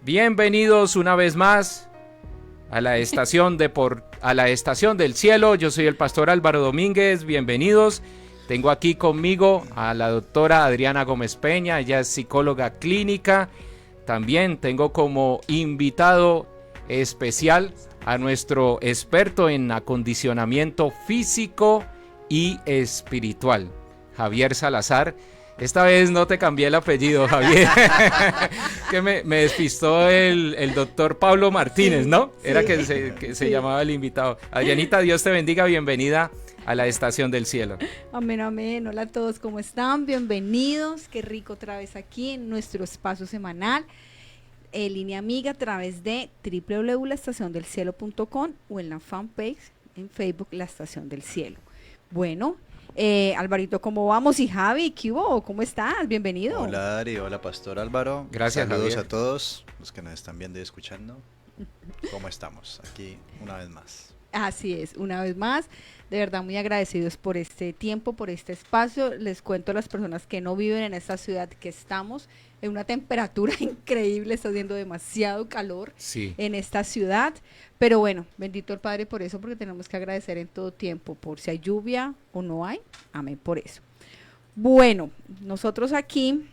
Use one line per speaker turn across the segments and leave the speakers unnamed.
Bienvenidos una vez más a la estación del cielo. Yo soy el pastor Álvaro Domínguez, bienvenidos. Tengo aquí conmigo a la doctora Adriana Gómez Peña, ella es psicóloga clínica. También tengo como invitado especial a nuestro experto en acondicionamiento físico y espiritual, Javier Salazar. Esta vez no te cambié el apellido, Javier, que me despistó el doctor Pablo Martínez, ¿no? Sí. Era que se llamaba el invitado. Adrianita, Dios te bendiga, bienvenida a la Estación del Cielo.
Amén, amén. Hola a todos, ¿cómo están? Bienvenidos, qué rico otra vez aquí en nuestro espacio semanal, Línea Amiga, a través de www.laestaciondelcielo.com o en la fanpage en Facebook, La Estación del Cielo. Bueno, Alvarito, ¿cómo vamos? Y Javi, ¿qué hubo? ¿Cómo estás? Bienvenido.
Hola Ari, hola Pastor Álvaro.
Gracias,
saludos
Javier.
A todos los que nos están viendo y escuchando. ¿Cómo estamos? Aquí una vez más.
Así es, una vez más, de verdad muy agradecidos por este tiempo, por este espacio. Les cuento a las personas que no viven en esta ciudad que estamos en una temperatura increíble, está haciendo demasiado calor en esta ciudad, pero bueno, bendito el Padre por eso, porque tenemos que agradecer en todo tiempo, por si hay lluvia o no hay, amén por eso. Bueno, nosotros aquí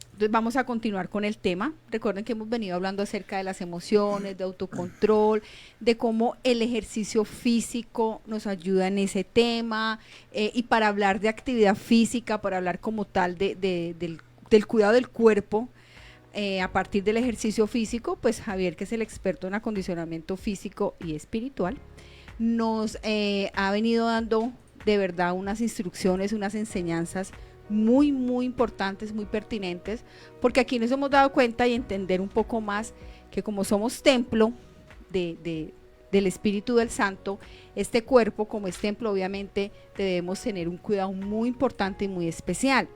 entonces vamos a continuar con el tema. Recuerden que hemos venido hablando acerca de las emociones, de autocontrol, de cómo el ejercicio físico nos ayuda en ese tema, y para hablar de actividad física, para hablar como tal del cuidado del cuerpo, a partir del ejercicio físico, pues Javier, que es el experto en acondicionamiento físico y espiritual, nos ha venido dando de verdad unas instrucciones, unas enseñanzas muy, muy importantes, muy pertinentes, porque aquí nos hemos dado cuenta y entender un poco más que como somos templo del Espíritu del Santo, este cuerpo como es templo, obviamente debemos tener un cuidado muy importante y muy especial.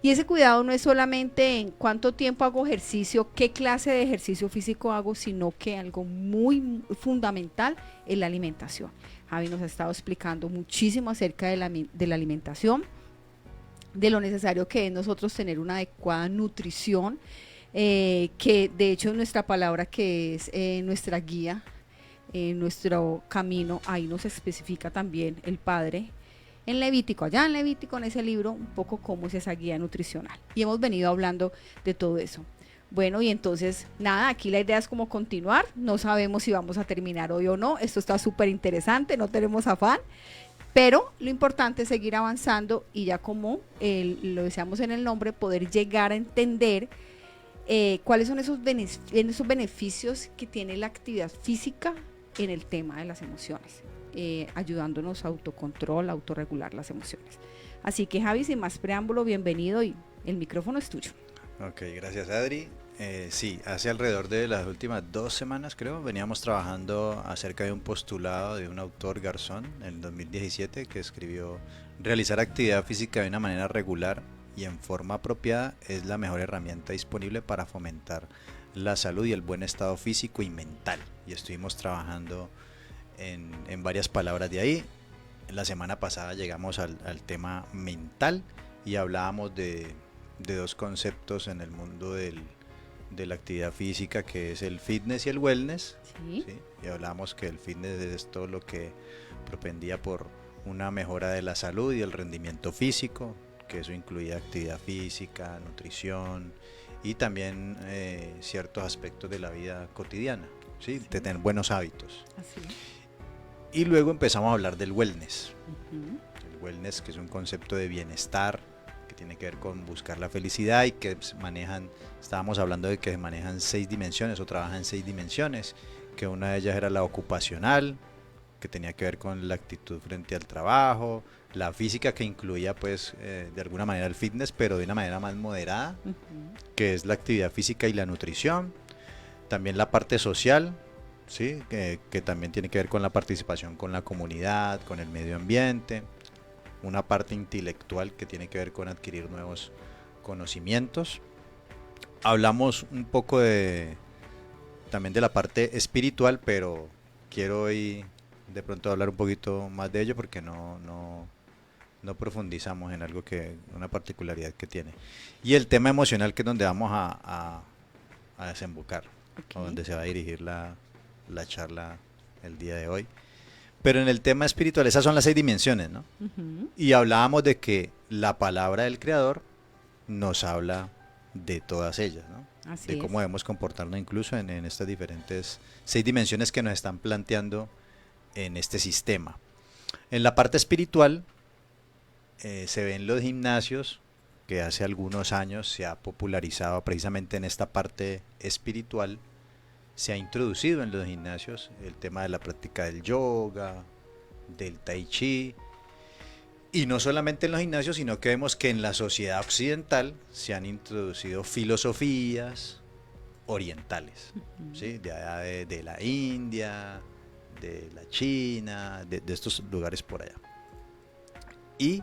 Y ese cuidado no es solamente en cuánto tiempo hago ejercicio, qué clase de ejercicio físico hago, sino que algo muy fundamental es la alimentación. Javi nos ha estado explicando muchísimo acerca de la alimentación, de lo necesario que es nosotros tener una adecuada nutrición, que de hecho nuestra palabra, que es nuestra guía, nuestro camino, ahí nos especifica también el Padre en Levítico, allá en Levítico, en ese libro, un poco cómo es esa guía nutricional, y hemos venido hablando de todo eso. Bueno, y entonces nada, aquí la idea es como continuar, no sabemos si vamos a terminar hoy o no, esto está súper interesante, no tenemos afán, pero lo importante es seguir avanzando y ya como lo decíamos en el nombre, poder llegar a entender cuáles son esos beneficios que tiene la actividad física en el tema de las emociones, ayudándonos a autocontrol, a autorregular las emociones. Así que Javi, sin más preámbulo, bienvenido y el micrófono es tuyo.
Ok, gracias Adri. Sí, hace alrededor de las últimas 2 semanas creo, veníamos trabajando acerca de un postulado de un autor Garzón en el 2017 que escribió: realizar actividad física de una manera regular y en forma apropiada es la mejor herramienta disponible para fomentar la salud y el buen estado físico y mental. Y estuvimos trabajando en varias palabras de ahí. La semana pasada llegamos al tema mental y hablábamos de 2 conceptos en el mundo de la actividad física, que es el fitness y el wellness. ¿Sí? Y hablamos que el fitness es todo lo que propendía por una mejora de la salud y el rendimiento físico, que eso incluía actividad física, nutrición y también ciertos aspectos de la vida cotidiana, ¿sí? De tener buenos hábitos.
Así.
Y luego empezamos a hablar del wellness. El wellness, que es un concepto de bienestar, que tiene que ver con buscar la felicidad y que estábamos hablando de que manejan 6 dimensiones o trabajan en 6 dimensiones, que una de ellas era la ocupacional, que tenía que ver con la actitud frente al trabajo, la física, que incluía pues de alguna manera el fitness, pero de una manera más moderada, que es la actividad física y la nutrición. También la parte social, ¿sí? Que también tiene que ver con la participación con la comunidad, con el medio ambiente. Una parte intelectual que tiene que ver con adquirir nuevos conocimientos. Hablamos un poco también de la parte espiritual, pero quiero hoy de pronto hablar un poquito más de ello porque no profundizamos en algo una particularidad que tiene. Y el tema emocional, que es donde vamos a desembocar. a donde se va a dirigir la charla el día de hoy. Pero en el tema espiritual, esas son las 6 dimensiones, ¿no? Y hablábamos de que la palabra del Creador nos habla de todas ellas, ¿no?
Así
de cómo debemos comportarnos incluso en estas diferentes 6 dimensiones que nos están planteando en este sistema. En la parte espiritual se ven los gimnasios, que hace algunos años se ha popularizado precisamente en esta parte espiritual. Se ha introducido en los gimnasios el tema de la práctica del yoga, del tai chi, y no solamente en los gimnasios, sino que vemos que en la sociedad occidental se han introducido filosofías orientales, ¿sí? De allá de la India, de la China, de estos lugares por allá. Y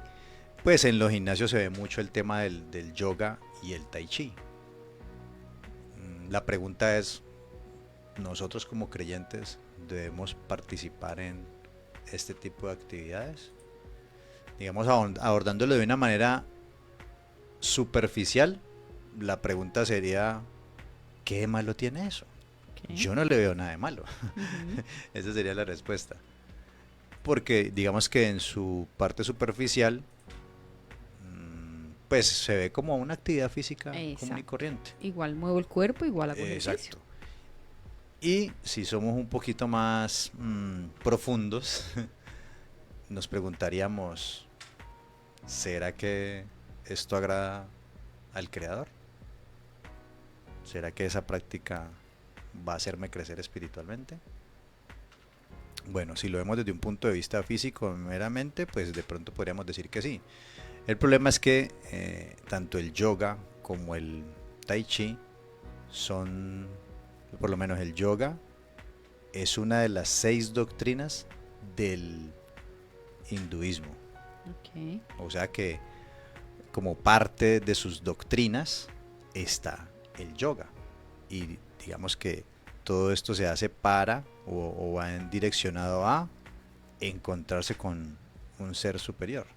pues en los gimnasios se ve mucho el tema del yoga y el tai chi. La pregunta es, ¿nosotros como creyentes debemos participar en este tipo de actividades? Digamos, abordándolo de una manera superficial, la pregunta sería, ¿qué de malo tiene eso? Yo no le veo nada de malo. Esa sería la respuesta. Porque digamos que en su parte superficial, pues se ve como una actividad física común y corriente.
Igual muevo el cuerpo, igual hago ejercicio.
Exacto. Y si somos un poquito más profundos, nos preguntaríamos, ¿será que esto agrada al Creador? ¿Será que esa práctica va a hacerme crecer espiritualmente? Bueno, si lo vemos desde un punto de vista físico meramente, pues de pronto podríamos decir que sí. El problema es que tanto el yoga como el tai chi son, por lo menos el yoga, es una de las 6 doctrinas del hinduismo. O sea que como parte de sus doctrinas está el yoga. Y digamos que todo esto se hace para o va direccionado a encontrarse con un ser superior.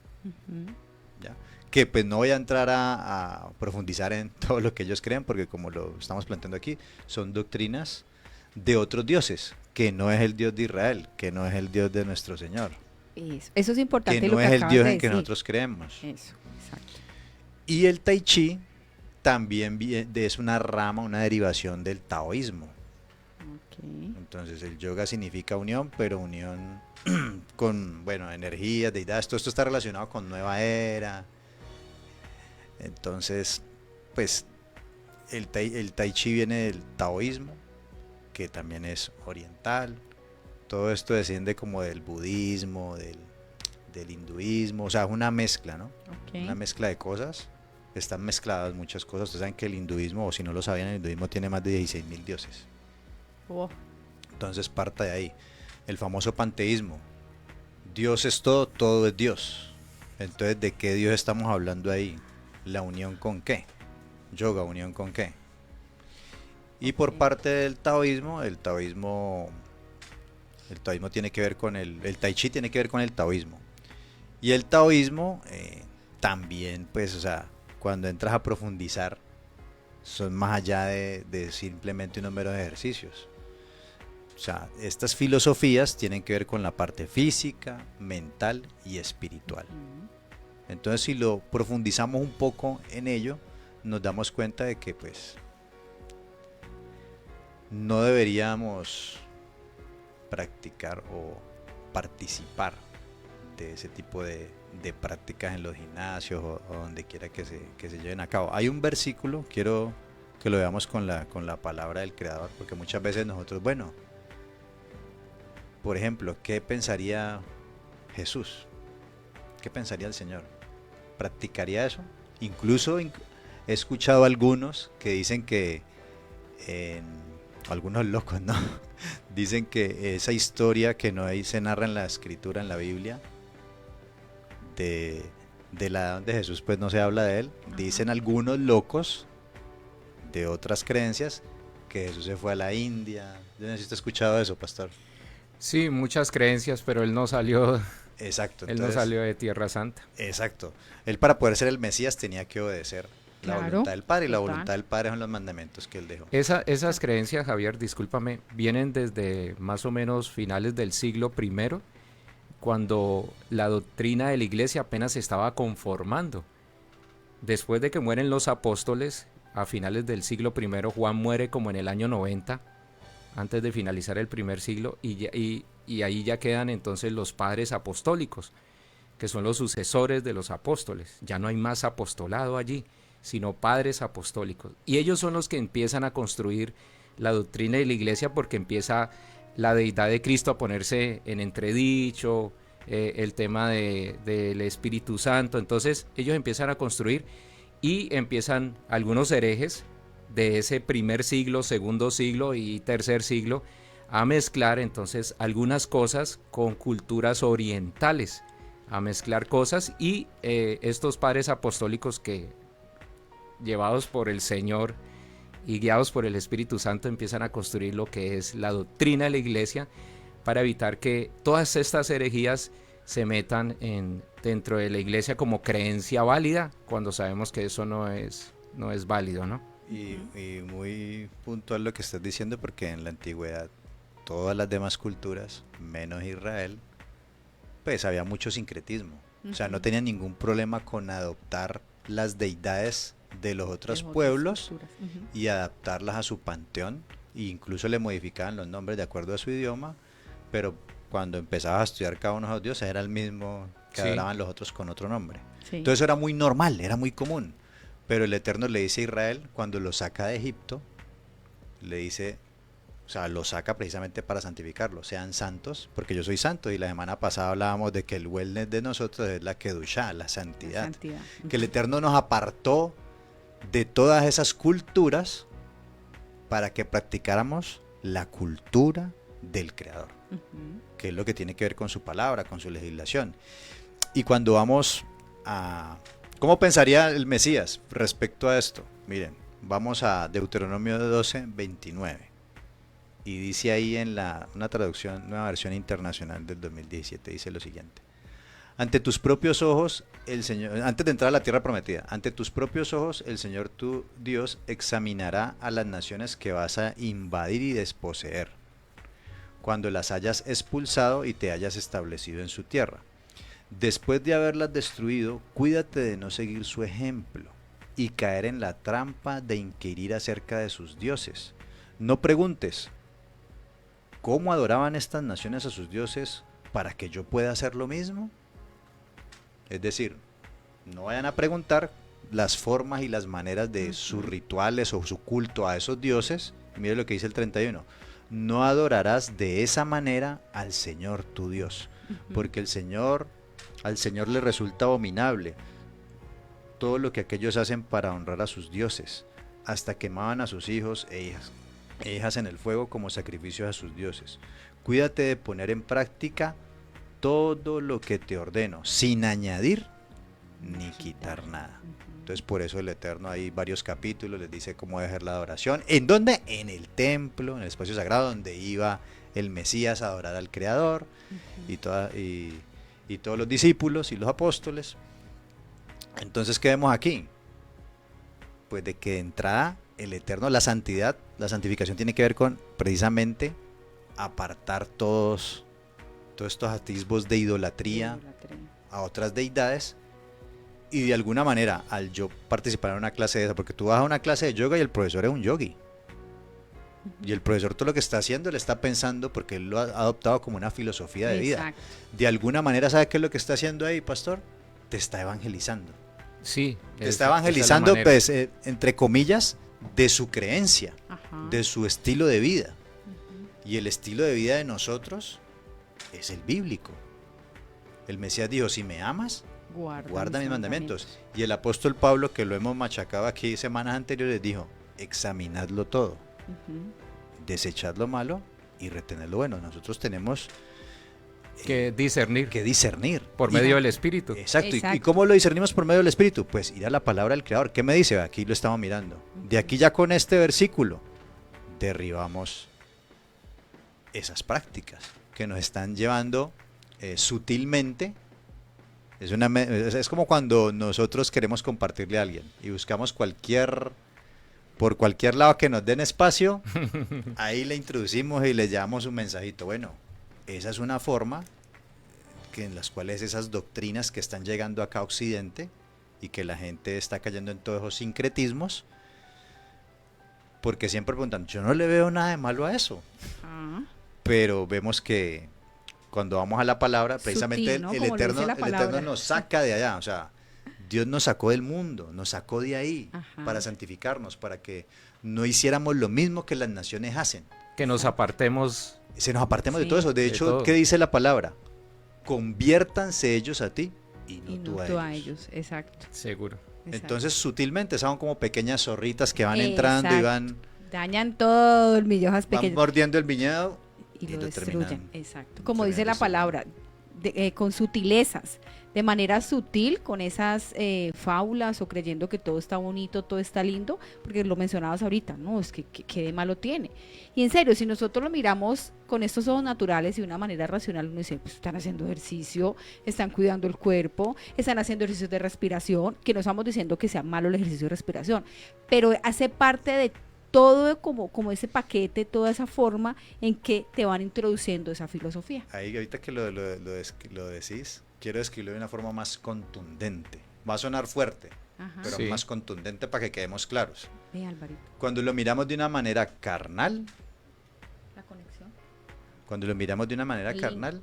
¿Ya? Que pues no voy a entrar a profundizar en todo lo que ellos creen, porque como lo estamos planteando aquí, son doctrinas de otros dioses, que no es el Dios de Israel, que no es el Dios de nuestro Señor.
Eso es importante.
Que no es el Dios en que nosotros creemos.
Eso, exacto.
Y el tai chi también es una rama, una derivación del taoísmo. Entonces el yoga significa unión, pero unión con, bueno, energías, deidades, todo esto está relacionado con nueva era. Entonces, pues el tai chi viene del taoísmo, que también es oriental. Todo esto desciende como del budismo, del hinduismo, o sea, es una mezcla, ¿no? Una mezcla de cosas. Están mezcladas muchas cosas. Ustedes saben que el hinduismo, o si no lo sabían, el hinduismo tiene más de 16.000 dioses. Entonces parte de ahí. El famoso panteísmo. Dios es todo, todo es Dios. Entonces, ¿de qué Dios estamos hablando ahí? ¿La unión con qué? Yoga, ¿unión con qué? Y por parte del taoísmo, el taoísmo tiene que ver con el tai chi tiene que ver con el taoísmo. Y el taoísmo también, pues, o sea, cuando entras a profundizar, son más allá de simplemente unos meros ejercicios. O sea, estas filosofías tienen que ver con la parte física, mental y espiritual. Entonces, si lo profundizamos un poco en ello, nos damos cuenta de que, pues, no deberíamos practicar o participar de ese tipo de prácticas en los gimnasios o donde quiera que se lleven a cabo. Hay un versículo, quiero que lo veamos con la palabra del Creador, porque muchas veces nosotros, bueno, por ejemplo, ¿qué pensaría Jesús? ¿Qué pensaría el Señor? ¿Practicaría eso? Incluso he escuchado a algunos que dicen que, algunos locos, ¿no? Dicen que esa historia que no se narra en la escritura, en la Biblia, de la edad de Jesús, pues no se habla de él. Dicen algunos locos de otras creencias que Jesús se fue a la India. Yo no sé si usted ha escuchado eso, pastor.
Sí, muchas creencias, pero él no salió.
Exacto.
Él no salió de Tierra Santa.
Exacto. Él, para poder ser el Mesías, tenía que obedecer La
Claro,
voluntad del Padre, y la
total.
voluntad del Padre son los mandamientos que Él dejó.
Esas creencias, Javier, discúlpame, vienen desde más o menos finales del siglo primero, cuando la doctrina de la iglesia apenas se estaba conformando. Después de que mueren los apóstoles, a finales del siglo primero, Juan muere como en el año 90, antes de finalizar el primer siglo, y ahí ya quedan entonces los padres apostólicos, que son los sucesores de los apóstoles. Ya no hay más apostolado allí, sino padres apostólicos. Y ellos son los que empiezan a construir la doctrina de la iglesia, porque empieza la deidad de Cristo a ponerse en entredicho, el tema del Espíritu Santo. Entonces ellos empiezan a construir y empiezan algunos herejes de ese primer siglo, segundo siglo y tercer siglo a mezclar entonces algunas cosas con culturas orientales, a mezclar cosas, y estos padres apostólicos que, llevados por el Señor y guiados por el Espíritu Santo, empiezan a construir lo que es la doctrina de la iglesia, para evitar que todas estas herejías se metan dentro de la iglesia como creencia válida, cuando sabemos que eso no es válido, ¿no?
Y muy puntual lo que estás diciendo, porque en la antigüedad todas las demás culturas, menos Israel, pues había mucho sincretismo. O sea, no tenían ningún problema con adoptar las deidades de los otros pueblos y adaptarlas a su panteón, e incluso le modificaban los nombres de acuerdo a su idioma, pero cuando empezabas a estudiar cada uno de los dioses era el mismo que adoraban los otros con otro nombre. Sí. Entonces eso era muy normal, era muy común. Pero el Eterno le dice a Israel, cuando lo saca de Egipto, le dice, o sea, lo saca precisamente para santificarlo, sean santos, porque yo soy santo. Y la semana pasada hablábamos de que el wellness de nosotros es la kedushá, la santidad. Que el Eterno nos apartó de todas esas culturas para que practicáramos la cultura del Creador, que es lo que tiene que ver con su palabra, con su legislación. Y cuando vamos a... ¿Cómo pensaría el Mesías respecto a esto? Miren, vamos a Deuteronomio 12, 29. Y dice ahí en una traducción, nueva versión internacional del 2017, dice lo siguiente. Ante tus propios ojos, el Señor, antes de entrar a la tierra prometida, ante tus propios ojos, el Señor tu Dios examinará a las naciones que vas a invadir y desposeer, cuando las hayas expulsado y te hayas establecido en su tierra. Después de haberlas destruido, cuídate de no seguir su ejemplo y caer en la trampa de inquirir acerca de sus dioses. No preguntes, ¿cómo adoraban estas naciones a sus dioses para que yo pueda hacer lo mismo? Es decir, no vayan a preguntar las formas y las maneras de sus rituales o su culto a esos dioses. Mire lo que dice el 31. No adorarás de esa manera al Señor tu Dios, porque al Señor le resulta abominable todo lo que aquellos hacen para honrar a sus dioses. Hasta quemaban a sus hijos e hijas en el fuego como sacrificios a sus dioses. Cuídate de poner en práctica todo lo que te ordeno, sin añadir ni quitar nada. Entonces por eso el Eterno, hay varios capítulos, les dice cómo dejar la adoración. ¿En dónde? En el templo, en el espacio sagrado donde iba el Mesías a adorar al Creador, y todos los discípulos y los apóstoles. Entonces, ¿qué vemos aquí? Pues de que de entrada el Eterno, la santidad, la santificación tiene que ver con precisamente apartar todos estos atisbos de idolatría a otras deidades. Y de alguna manera, al yo participar en una clase de esa, porque tú vas a una clase de yoga y el profesor es un yogi, y el profesor todo lo que está haciendo, le está pensando, porque él lo ha adoptado como una filosofía de vida. De alguna manera, ¿sabe qué es lo que está haciendo ahí, pastor? Te está evangelizando.
Sí.
Te está evangelizando, pues, entre comillas, de su creencia, de su estilo de vida. Y el estilo de vida de nosotros es el bíblico. El Mesías dijo, si me amas, guarda mis mandamientos. Y el apóstol Pablo, que lo hemos machacado aquí semanas anteriores, dijo, examinadlo todo, desechad lo malo y retened lo bueno. Nosotros tenemos
que discernir
por
medio del Espíritu.
Exacto. ¿Y cómo lo discernimos por medio del Espíritu? Pues ir a la palabra del Creador. ¿Qué me dice? Aquí lo estamos mirando. De aquí ya con este versículo derribamos esas prácticas que nos están llevando sutilmente Es como cuando nosotros queremos compartirle a alguien y buscamos por cualquier lado que nos den espacio, ahí le introducimos y le llevamos un mensajito. Bueno, esa es una forma en las cuales esas doctrinas que están llegando acá a Occidente y que la gente está cayendo en todos esos sincretismos, porque siempre preguntan, yo no le veo nada de malo a eso, pero vemos que cuando vamos a la palabra, precisamente
Sutil, ¿no?
el
Como lo dice
Eterno,
la
el
palabra.
Eterno nos saca de allá, o sea, Dios nos sacó del mundo, nos sacó de ahí para santificarnos, para que no hiciéramos lo mismo que las naciones hacen.
Que nos apartemos.
Se nos apartemos de
Sí.
todo eso. De
De
hecho,
todo.
¿qué dice la palabra? Conviértanse ellos a ti y no,
Y
tú,
no
a
tú
ellos.
a ellos, exacto.
Seguro.
Entonces, sutilmente son como pequeñas zorritas que van entrando y
Exacto.
van
Dañan todo el millojas
van
pequeños
mordiendo el viñedo
y
y
lo
lo
destruyen.
terminan-
Exacto. Como dice
terminan
la
destruyendo.
palabra, con sutilezas, de manera sutil, con esas fábulas o creyendo que todo está bonito, todo está lindo, porque lo mencionabas ahorita, no, es que qué de malo tiene. Y en serio, si nosotros lo miramos con estos ojos naturales y de una manera racional, uno dice, pues están haciendo ejercicio, están cuidando el cuerpo, están haciendo ejercicios de respiración, que no estamos diciendo que sea malo el ejercicio de respiración, pero hace parte de todo como ese paquete, toda esa forma en que te van introduciendo esa filosofía.
Ahí ahorita que lo decís, quiero describirlo de una forma más contundente. Va a sonar fuerte,
Ajá.
pero
Sí.
más contundente para que quedemos claros.
Ve, Alvarito,
Cuando lo miramos de una manera carnal,
la conexión.
cuando lo miramos de una manera
El link.
carnal,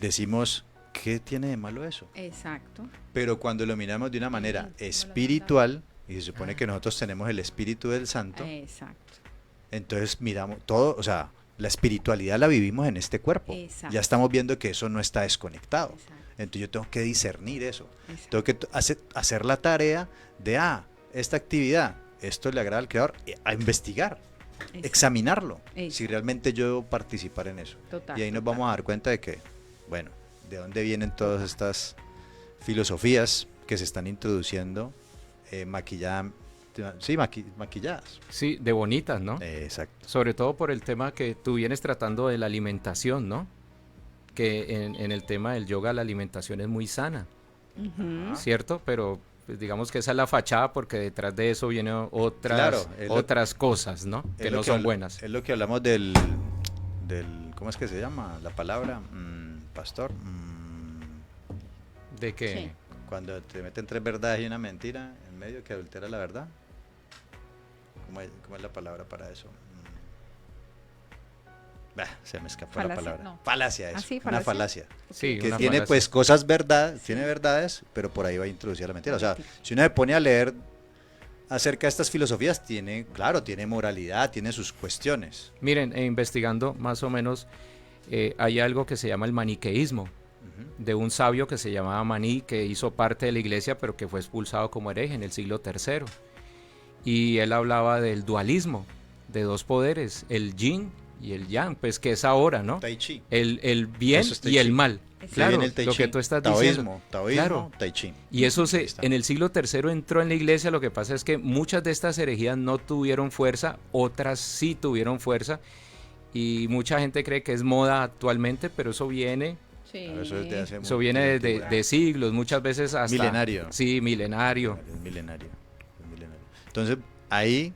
decimos, ¿qué tiene de malo eso?
Exacto.
Pero cuando lo miramos de una manera
no lo
espiritual, y se supone
Ah.
que nosotros tenemos el Espíritu del Santo,
Exacto.
entonces miramos todo, o sea, la espiritualidad la vivimos en este cuerpo.
Exacto.
Ya estamos viendo que eso no está desconectado.
Exacto.
Entonces yo tengo que discernir eso.
Exacto.
Tengo que hacer la tarea de, esta actividad, esto le agrada al Creador, a investigar,
Exacto.
examinarlo, si
Exacto.
realmente yo debo participar en eso.
Total,
Y ahí nos
total.
vamos a dar cuenta de que, bueno, de dónde vienen todas estas filosofías que se están introduciendo maquilladas. Sí, maquilladas.
Sí, de bonitas, ¿no?
Exacto.
Sobre todo por el tema que tú vienes tratando de la alimentación, ¿no? Que en el tema del yoga la alimentación es muy sana,
Ujú.
¿cierto? Pero pues, digamos que esa es la fachada porque detrás de eso vienen
Claro, es lo-
otras cosas, ¿no? Que
Es lo
no son
habla-
buenas.
Es lo que hablamos del ¿cómo es que se llama la palabra? Pastor.
De que
Sí.
Cuando te meten tres verdades y una mentira en medio que adultera la verdad. ¿Cómo es la palabra para eso? Se me escapó la
Falacia,
palabra.
no.
Falacia,
¿Ah,
eso.
sí,
Una
falacia?
falacia.
sí,
Que
una
tiene
falacia.
pues cosas tiene verdades, pero por ahí va a introducir la mentira. O sea, si uno se pone a leer acerca de estas filosofías, tiene moralidad, tiene sus cuestiones.
Miren, investigando más o menos, hay algo que se llama el maniqueísmo,
Ujú.
de un sabio que se llamaba Maní, que hizo parte de la iglesia, pero que fue expulsado como hereje en el siglo III. Y él hablaba del dualismo, de dos poderes, el yin y el yang, pues que es ahora, ¿no?
Tai Chi.
El bien
Eso es Tai
y el
Chi.
mal.
Exacto.
Claro,
Viene el Tai
lo
Chi.
que tú estás diciendo.
Taoísmo,
Claro.
Tai Chi.
Y eso
Ahí está.
en el siglo III entró en la iglesia. Lo que pasa es que muchas de estas herejías no tuvieron fuerza, otras sí tuvieron fuerza. Y mucha gente cree que es moda actualmente, pero eso viene,
Sí.
Claro, eso es de hace
eso
mucho
viene
tiempo.
de siglos, muchas veces hasta...
Milenario.
Sí, milenario.
Es milenario. Entonces, ahí,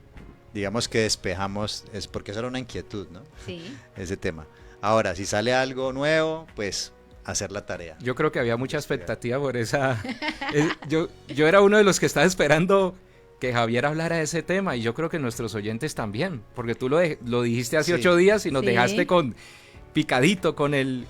digamos que despejamos, es porque eso era una inquietud, ¿no?
Sí.
Ese tema. Ahora, si sale algo nuevo, pues hacer la tarea.
Yo creo que había mucha expectativa por esa... yo era uno de los que estaba esperando que Javier hablara de ese tema, y yo creo que nuestros oyentes también, porque tú lo dijiste hace
Sí.
8 días y nos
Sí.
dejaste con picadito, con el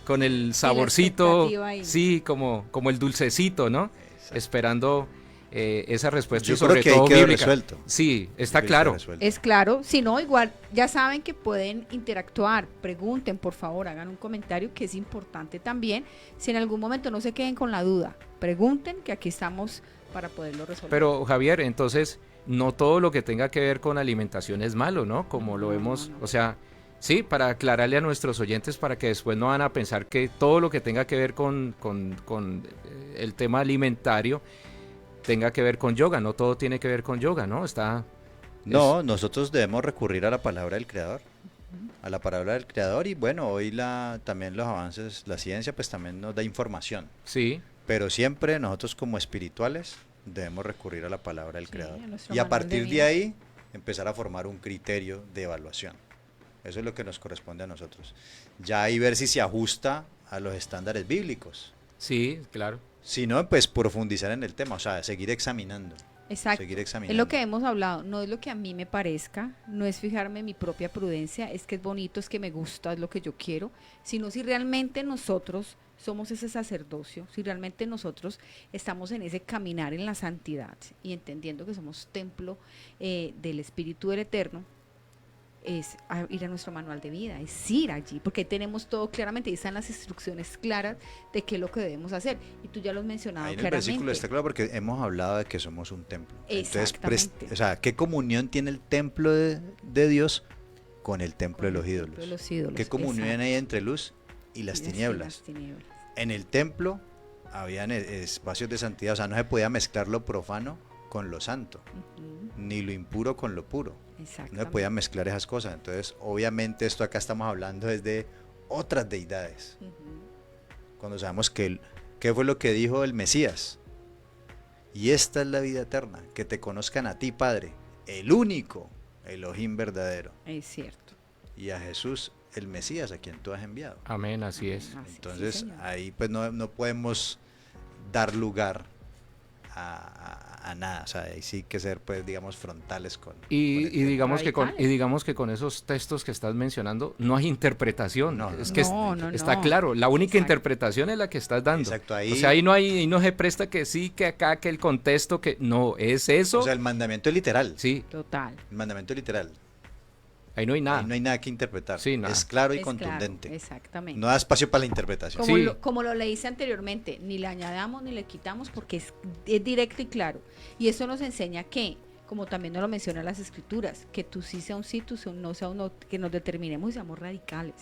saborcito,
expectativa ahí.
sí, como el dulcecito, ¿no?
Exacto.
Esperando esa respuesta,
Yo
y sobre
creo que ahí
todo
quedó
bíblica.
resuelto.
Sí, está
Ahí quedó
claro.
resuelto.
Es claro, si no, igual ya saben que pueden interactuar, pregunten, por favor, hagan un comentario que es importante también. Si en algún momento no se queden con la duda, pregunten, que aquí estamos para poderlo resolver.
Pero Javier, entonces no todo lo que tenga que ver con alimentación es malo, ¿no? Como lo
No,
vemos,
no.
o sea, sí, para aclararle a nuestros oyentes para que después no van a pensar que todo lo que tenga que ver con el tema alimentario tenga que ver con yoga, no todo tiene que ver con yoga, ¿no?
No, nosotros debemos recurrir a la palabra del Creador. A la palabra del Creador, y bueno, hoy también los avances, la ciencia pues también nos da información.
Sí,
Pero siempre nosotros como espirituales debemos recurrir a la palabra del
Sí,
Creador.
a nuestro
Y a
manual de
partir de
vida.
ahí empezar a formar un criterio de evaluación. Eso es lo que nos corresponde a nosotros. Ya ahí ver si se ajusta a los estándares bíblicos.
Sí, claro.
Si no, pues profundizar en el tema, o sea, seguir examinando.
Exacto.
Seguir
Es
examinando.
lo que hemos hablado, no es lo que a mí me parezca, no es fijarme en mi propia prudencia, es que es bonito, es que me gusta, es lo que yo quiero, sino si realmente nosotros somos ese sacerdocio, si realmente nosotros estamos en ese caminar en la santidad y entendiendo que somos templo del Espíritu del Eterno, es ir a nuestro manual de vida, es ir allí, porque ahí tenemos todo claramente, ahí están las instrucciones claras de qué es lo que debemos hacer. Y tú ya lo has mencionado
Ahí en el
claramente.
versículo está claro porque hemos hablado de que somos un templo. Entonces,
Exactamente.
o sea, ¿qué comunión tiene el templo de Dios con el templo de
Con
los
el
ídolos?
templo de los ídolos,
¿Qué comunión
exacto.
hay entre luz y las
Y
tinieblas?
las tinieblas.
En el templo habían espacios de santidad, o sea, no se podía mezclar lo profano con lo santo,
Ujú,
ni lo impuro con lo puro. No se
exactamente.
podían mezclar esas cosas. Entonces, obviamente, esto acá estamos hablando es de otras deidades.
Ujú.
Cuando sabemos que ¿qué fue lo que dijo el Mesías? Y esta es la vida eterna, que te conozcan a ti, Padre, el único Elohim verdadero,
Es cierto.
y a Jesús, el Mesías, a quien tú has enviado.
Amén, así es.
Así,
Entonces,
sí, señor.
ahí pues no podemos dar lugar a nada, o sea, ahí sí que ser, pues, digamos, frontales con el
Y
tema.
digamos que con esos textos que estás mencionando no hay interpretación.
No, no,
es
no.
que
No,
está
no.
claro, la única
Exacto.
interpretación es la que estás dando.
Exacto, ahí-
O sea, ahí no se presta que sí, que acá, que el contexto, que no, es eso.
O sea, el mandamiento es literal.
Sí,
Total.
El mandamiento es literal.
ahí no hay nada.
Ahí no hay nada que interpretar.
Sí, nada.
Es claro y
Es
contundente.
claro, exactamente.
No da espacio para la interpretación.
Como,
Sí.
como lo leíste anteriormente, ni le añadamos ni le quitamos porque es directo y claro. Y eso nos enseña que, como también nos lo mencionan las escrituras, que tú sí sea un sí, tú sea un no, sea un no, que nos determinemos y seamos radicales.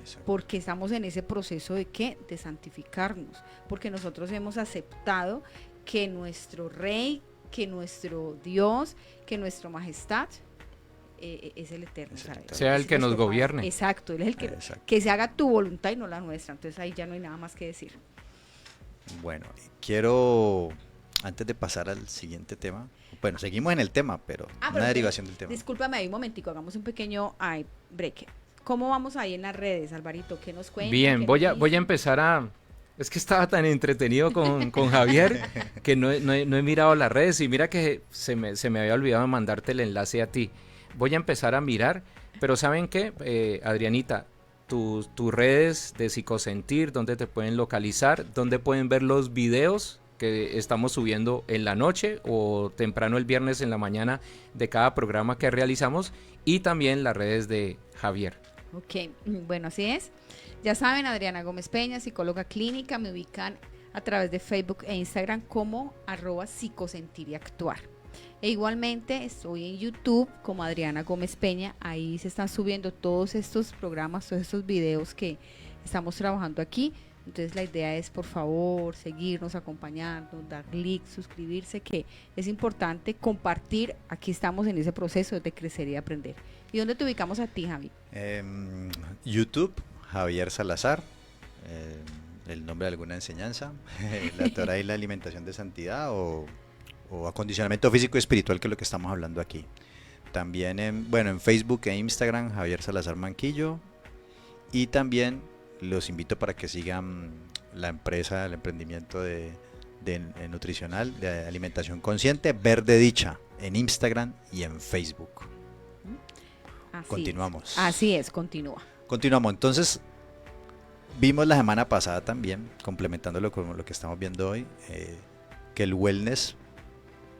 Exacto.
Porque estamos en ese proceso de ¿qué? De santificarnos. Porque nosotros hemos aceptado que nuestro Rey, que nuestro Dios, que nuestra majestad es el Eterno.
Es el Eterno.
Sea el
es
que nos
nuestro Padre.
gobierne.
Exacto, Él es el
Exacto.
que se haga tu voluntad y no la nuestra. Entonces ahí ya no hay nada más que decir.
Bueno, quiero, antes de pasar al siguiente tema, bueno, seguimos en el tema, pero
Pero
una derivación del tema.
Discúlpame ahí un momentico, hagamos un pequeño break. ¿Cómo vamos ahí en las redes, Alvarito? ¿Qué nos cuentan?
Bien,
¿Qué
voy
nos
a
dicen?
empezar a... Es que estaba tan entretenido con Javier que no he mirado las redes y mira que se me había olvidado mandarte el enlace a ti. Voy a empezar a mirar, pero ¿saben qué? Adrianita, tus redes de Psicosentir, ¿dónde te pueden localizar? ¿Dónde pueden ver los videos que estamos subiendo en la noche o temprano el viernes en la mañana de cada programa que realizamos? Y también las redes de Javier.
Ok, bueno, así es. Ya saben, Adriana Gómez Peña, psicóloga clínica, me ubican a través de Facebook e Instagram como @psicosentir y actuar. E igualmente estoy en YouTube como Adriana Gómez Peña, ahí se están subiendo todos estos programas, todos estos videos que estamos trabajando aquí. Entonces la idea es, por favor, seguirnos, acompañarnos, dar clic, suscribirse, que es importante compartir. Aquí estamos en ese proceso de crecer y aprender. ¿Y dónde te ubicamos a ti, Javi?
YouTube, Javier Salazar, el nombre de alguna enseñanza, la Torah y la alimentación de santidad o acondicionamiento físico y espiritual, que es lo que estamos hablando aquí. También en Facebook e Instagram, Javier Salazar Manquillo, y también los invito para que sigan la empresa, el emprendimiento de nutricional, de alimentación consciente, Verde Dicha, en Instagram y en Facebook.
Así
Continuamos.
es. Así es, continúa.
Continuamos. Entonces, vimos la semana pasada también, complementándolo con lo que estamos viendo hoy, que el wellness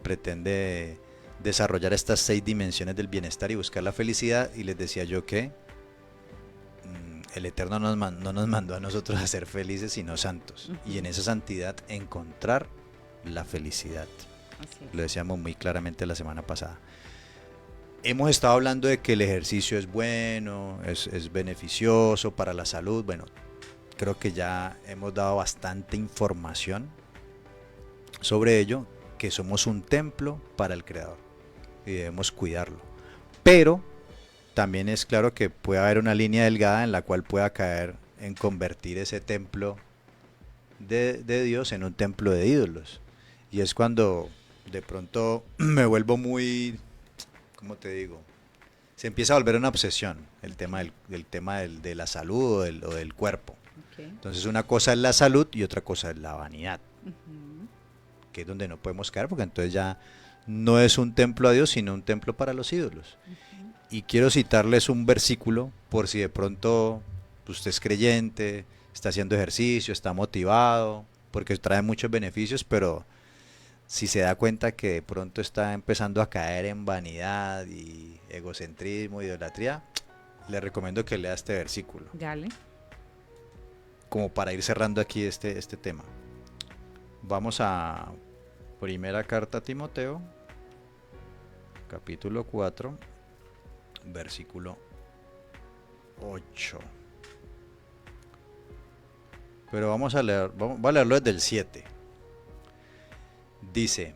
pretende desarrollar estas 6 dimensiones del bienestar y buscar la felicidad, y les decía yo que el Eterno no nos mandó a nosotros a ser felices, sino santos, y en esa santidad encontrar la felicidad.
Así es.
Lo decíamos muy claramente la semana pasada. Hemos estado hablando de que el ejercicio es bueno, es beneficioso para la salud. Bueno, creo que ya hemos dado bastante información sobre ello, que somos un templo para el Creador y debemos cuidarlo. Pero también es claro que puede haber una línea delgada en la cual pueda caer en convertir ese templo de Dios en un templo de ídolos. Y es cuando de pronto me vuelvo muy, ¿cómo te digo? Se empieza a volver una obsesión el tema de la salud o del cuerpo.
Okay.
Entonces una cosa es la salud y otra cosa es la vanidad,
Ujú.
que es donde no podemos caer, porque entonces ya no es un templo a Dios, sino un templo para los ídolos. Y quiero citarles un versículo por si de pronto usted es creyente, está haciendo ejercicio, está motivado, porque trae muchos beneficios, pero si se da cuenta que de pronto está empezando a caer en vanidad y egocentrismo, idolatría, le recomiendo que lea este versículo,
Dale.
como para ir cerrando aquí este tema. Vamos a primera carta a Timoteo, capítulo 4, versículo 8. Pero vamos a leerlo desde el 7. Dice,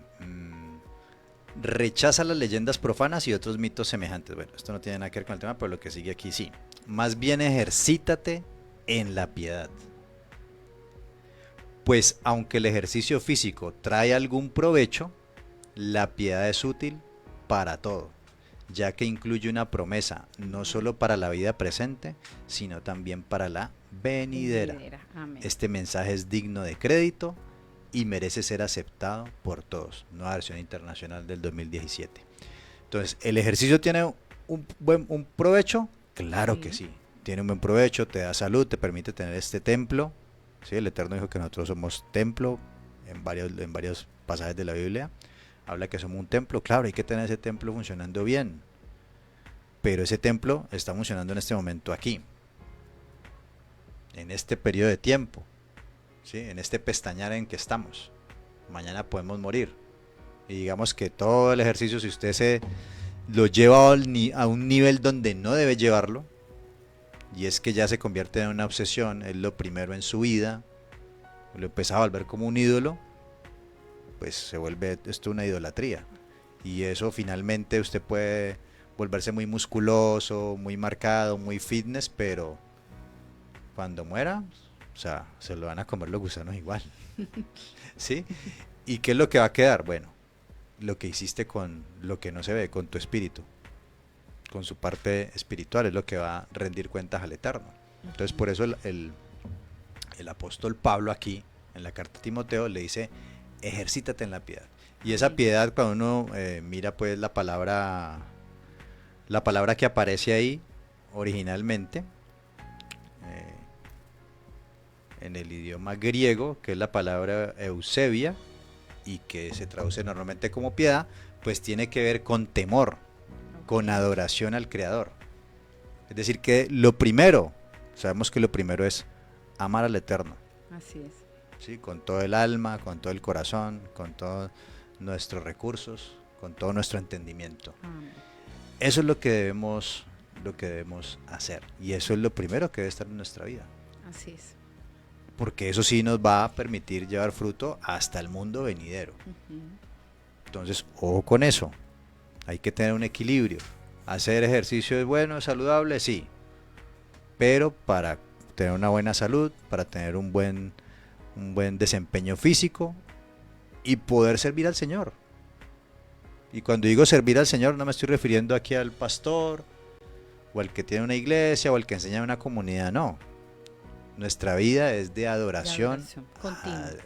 rechaza las leyendas profanas y otros mitos semejantes. Bueno, esto no tiene nada que ver con el tema, pero lo que sigue aquí sí. Más bien ejercítate en la piedad. Pues aunque el ejercicio físico trae algún provecho, la piedad es útil para todo, ya que incluye una promesa no solo para la vida presente, sino también para la venidera.
Amén.
Este mensaje es digno de crédito y merece ser aceptado por todos. Nueva versión internacional del 2017. Entonces, ¿el ejercicio tiene un provecho? Claro que sí. Tiene un buen provecho, te da salud, te permite tener este templo. ¿Sí? El Eterno dijo que nosotros somos templo en varios pasajes de la Biblia. Habla que somos un templo. Claro, hay que tener ese templo funcionando bien. Pero ese templo está funcionando en este momento aquí. En este periodo de tiempo. ¿Sí? En este pestañear en que estamos. Mañana podemos morir. Y digamos que todo el ejercicio, si usted se lo lleva a un nivel donde no debe llevarlo, y es que ya se convierte en una obsesión, es lo primero en su vida, lo empieza a volver como un ídolo, pues se vuelve esto una idolatría. Y eso finalmente usted puede volverse muy musculoso, muy marcado, muy fitness, pero cuando muera, o sea, se lo van a comer los gusanos igual. ¿Sí? ¿Y qué es lo que va a quedar? Bueno, lo que hiciste con lo que no se ve, con tu espíritu, con su parte espiritual, es lo que va a rendir cuentas al Eterno. Entonces, por eso el apóstol Pablo aquí, en la carta a Timoteo, le dice, ejercítate en la piedad. Y esa piedad, cuando uno mira pues la palabra que aparece ahí originalmente, en el idioma griego, que es la palabra eusebia, y que se traduce normalmente como piedad, pues tiene que ver con temor, con adoración al Creador. Es decir, que lo primero, sabemos que lo primero es amar al Eterno.
Así es.
¿Sí? Con todo el alma, con todo el corazón, con todos nuestros recursos, con todo nuestro entendimiento.
Amén.
Eso es lo que debemos hacer. Y eso es lo primero que debe estar en nuestra vida.
Así es.
Porque eso sí nos va a permitir llevar fruto hasta el mundo venidero. Entonces, ojo con eso. Hay que tener un equilibrio. Hacer ejercicio es bueno, es saludable, sí. Pero para tener una buena salud, para tener un buen desempeño físico y poder servir al Señor. Y cuando digo servir al Señor, no me estoy refiriendo aquí al pastor, o al que tiene una iglesia, o al que enseña en una comunidad, no. Nuestra vida es de adoración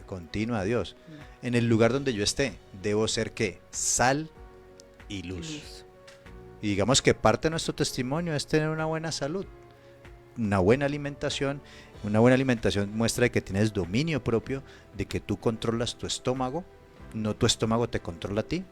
continua a Dios. En el lugar donde yo esté, debo ser ¿qué? Sal y luz. Y digamos que parte de nuestro testimonio es tener una buena salud, una buena alimentación. Una buena alimentación muestra de que tienes dominio propio, de que tú controlas tu estómago, no tu estómago te controla a ti.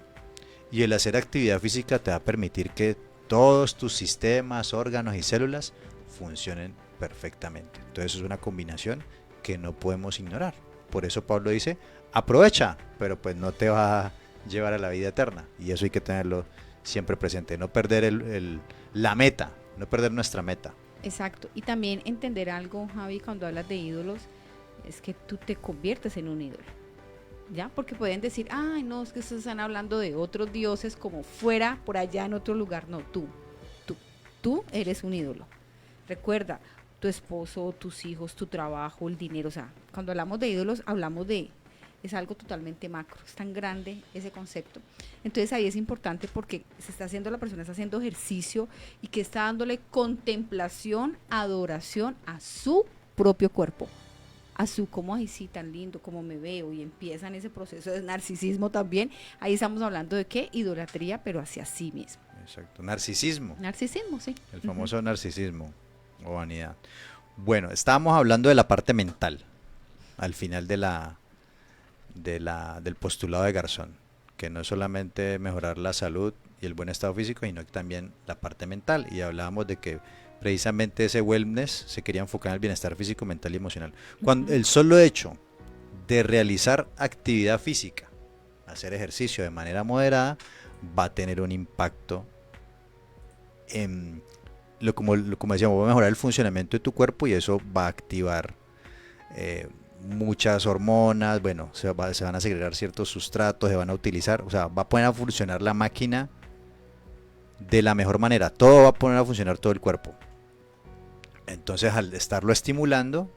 Y el hacer actividad física te va a permitir que todos tus sistemas, órganos y células funcionen perfectamente. Entonces es una combinación que no podemos ignorar. Por eso Pablo dice, aprovecha, pero pues no te va a llevar a la vida eterna. Y eso hay que tenerlo siempre presente, no perder la meta, no perder nuestra meta.
Exacto. Y también entender algo, Javi, cuando hablas de ídolos, es que tú te conviertes en un ídolo. ¿Ya? Porque pueden decir, ay, no, es que ustedes están hablando de otros dioses como fuera, por allá en otro lugar. No, tú eres un ídolo. Recuerda, tu esposo, tus hijos, tu trabajo, el dinero. O sea, cuando hablamos de ídolos, es algo totalmente macro, es tan grande ese concepto. Entonces ahí es importante porque la persona está haciendo ejercicio y que está dándole contemplación, adoración a su propio cuerpo, a su cómo ay sí tan lindo, cómo me veo, y empiezan ese proceso de narcisismo también. Ahí estamos hablando de qué, idolatría, pero hacia sí mismo.
Exacto, narcisismo.
Narcisismo, sí.
El famoso narcisismo o vanidad. Bueno, estábamos hablando de la parte mental al final del postulado de Garzón, que no es solamente mejorar la salud y el buen estado físico, sino que también la parte mental. Y hablábamos de que precisamente ese wellness se quería enfocar en el bienestar físico, mental y emocional. Cuando el solo hecho de realizar actividad física, hacer ejercicio de manera moderada, va a tener un impacto en como decíamos, va a mejorar el funcionamiento de tu cuerpo y eso va a activar muchas hormonas, bueno, se van a segregar ciertos sustratos, se van a utilizar, o sea, va a poner a funcionar la máquina de la mejor manera, todo va a poner a funcionar todo el cuerpo. Entonces, al estarlo estimulando,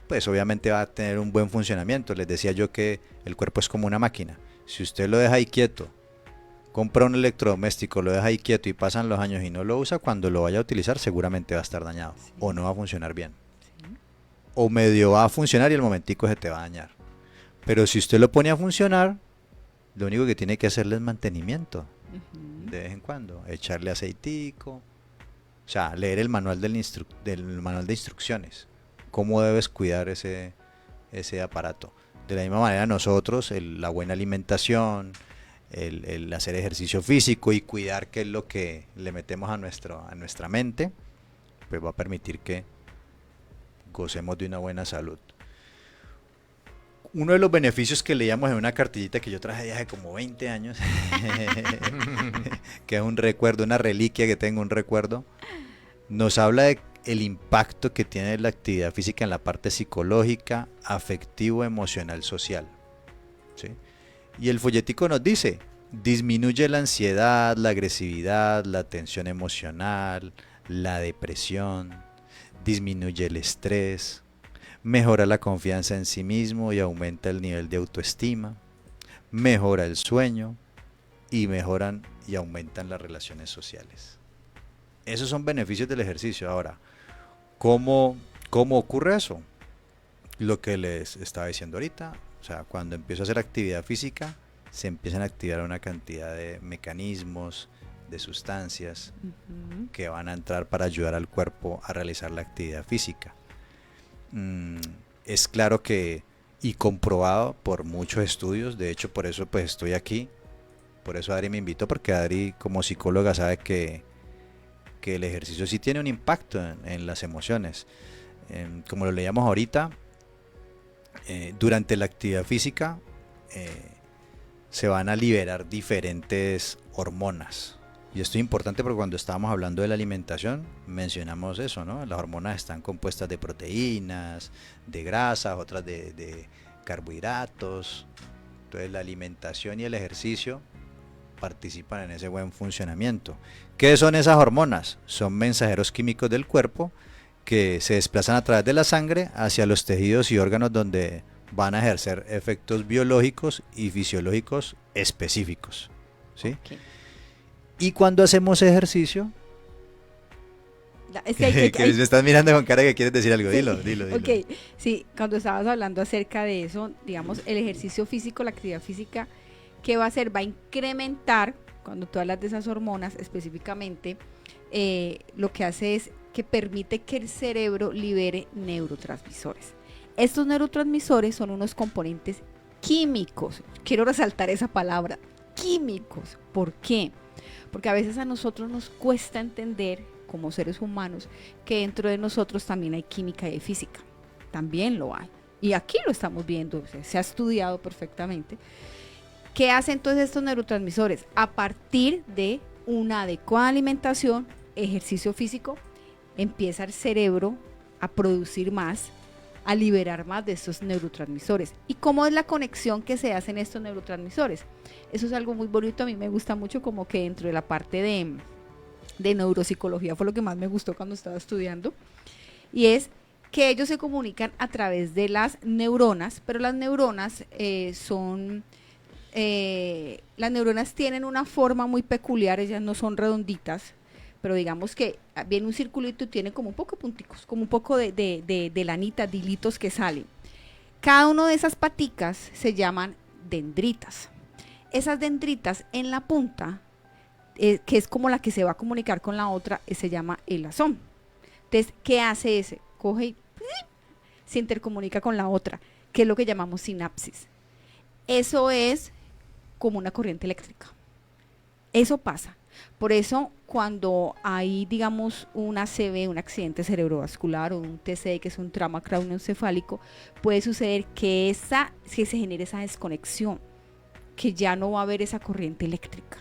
pues obviamente va a tener un buen funcionamiento. Les decía yo que el cuerpo es como una máquina. Si usted lo deja ahí quieto, compra un electrodoméstico, lo deja ahí quieto y pasan los años y no lo usa, cuando lo vaya a utilizar seguramente va a estar dañado, sí, o no va a funcionar bien. Sí. O medio va a funcionar y el momentico se te va a dañar. Pero si usted lo pone a funcionar, lo único que tiene que hacerle es mantenimiento. De vez en cuando, echarle aceitico, o sea, leer el manual del manual de instrucciones, cómo debes cuidar ese aparato. De la misma manera nosotros, la buena alimentación, el hacer ejercicio físico y cuidar qué es lo que le metemos a nuestra mente, pues va a permitir que gocemos de una buena salud. Uno de los beneficios que leíamos en una cartillita que yo traje de hace como 20 años, que es un recuerdo, una reliquia que tengo, un recuerdo, nos habla de el impacto que tiene la actividad física en la parte psicológica, afectivo, emocional, social. ¿Sí? Y el folletico nos dice, disminuye la ansiedad, la agresividad, la tensión emocional, la depresión, disminuye el estrés, mejora la confianza en sí mismo y aumenta el nivel de autoestima, mejora el sueño y mejoran y aumentan las relaciones sociales. Esos son beneficios del ejercicio. Ahora, ¿cómo ocurre eso? Lo que les estaba diciendo ahorita, o sea, cuando empiezo a hacer actividad física, se empiezan a activar una cantidad de mecanismos, de sustancias que van a entrar para ayudar al cuerpo a realizar la actividad física. Es claro que, y comprobado por muchos estudios, de hecho por eso pues estoy aquí, por eso Adri me invitó, porque Adri como psicóloga sabe que el ejercicio sí tiene un impacto en las emociones. Como lo leíamos ahorita, durante la actividad física se van a liberar diferentes hormonas. Y esto es importante porque cuando estábamos hablando de la alimentación mencionamos eso, ¿no? Las hormonas están compuestas de proteínas, de grasas, otras de carbohidratos. Entonces la alimentación y el ejercicio participan en ese buen funcionamiento. ¿Qué son esas hormonas? Son mensajeros químicos del cuerpo que se desplazan a través de la sangre hacia los tejidos y órganos donde van a ejercer efectos biológicos y fisiológicos específicos. ¿Sí? Okay. Y cuando hacemos ejercicio, que me estás mirando con cara que quieres decir algo, sí. Dilo.
Ok, sí, cuando estabas hablando acerca de eso, digamos, el ejercicio físico, la actividad física, ¿qué va a hacer? Va a incrementar, cuando tú hablas de esas hormonas específicamente, lo que hace es que permite que el cerebro libere neurotransmisores. Estos neurotransmisores son unos componentes químicos. Quiero resaltar esa palabra, químicos. ¿Por qué? Porque a veces a nosotros nos cuesta entender, como seres humanos, que dentro de nosotros también hay química y hay física. También lo hay. Y aquí lo estamos viendo, se ha estudiado perfectamente. ¿Qué hacen entonces estos neurotransmisores? A partir de una adecuada alimentación, ejercicio físico, empieza el cerebro a producir más, a liberar más de estos neurotransmisores. ¿Y cómo es la conexión que se hace en estos neurotransmisores? Eso es algo muy bonito, a mí me gusta mucho, como que dentro de la parte de neuropsicología fue lo que más me gustó cuando estaba estudiando. y es que ellos se comunican a través de las neuronas, pero las neuronas las neuronas tienen una forma muy peculiar, ellas no son redonditas, pero digamos que viene un circulito y tiene como un poco de punticos, como un poco de lanitas, de hilitos que salen. Cada una de esas paticas se llaman dendritas. Esas dendritas en la punta, que es como la que se va a comunicar con la otra, se llama el azón. Entonces, ¿qué hace ese? Coge y se intercomunica con la otra, que es lo que llamamos sinapsis. Eso es como una corriente eléctrica. Eso pasa. Por eso, cuando hay, digamos, un ACV, un accidente cerebrovascular o un TCE, que es un trauma craneoencefálico, puede suceder que se genere esa desconexión, que ya no va a haber esa corriente eléctrica.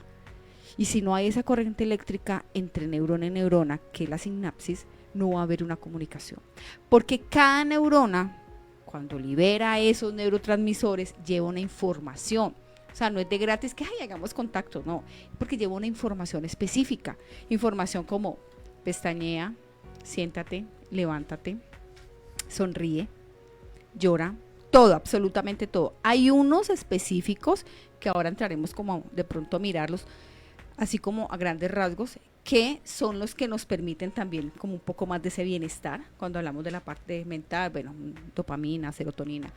Y si no hay esa corriente eléctrica entre neurona y neurona, que es la sinapsis, no va a haber una comunicación. Porque cada neurona, cuando libera esos neurotransmisores, lleva una información. O sea, no es de gratis que hagamos contacto, no, porque lleva una información específica. Información como pestañea, siéntate, levántate, sonríe, llora, todo, absolutamente todo. Hay unos específicos que ahora entraremos como de pronto a mirarlos, así como a grandes rasgos, que son los que nos permiten también como un poco más de ese bienestar, cuando hablamos de la parte mental, bueno, dopamina, serotonina.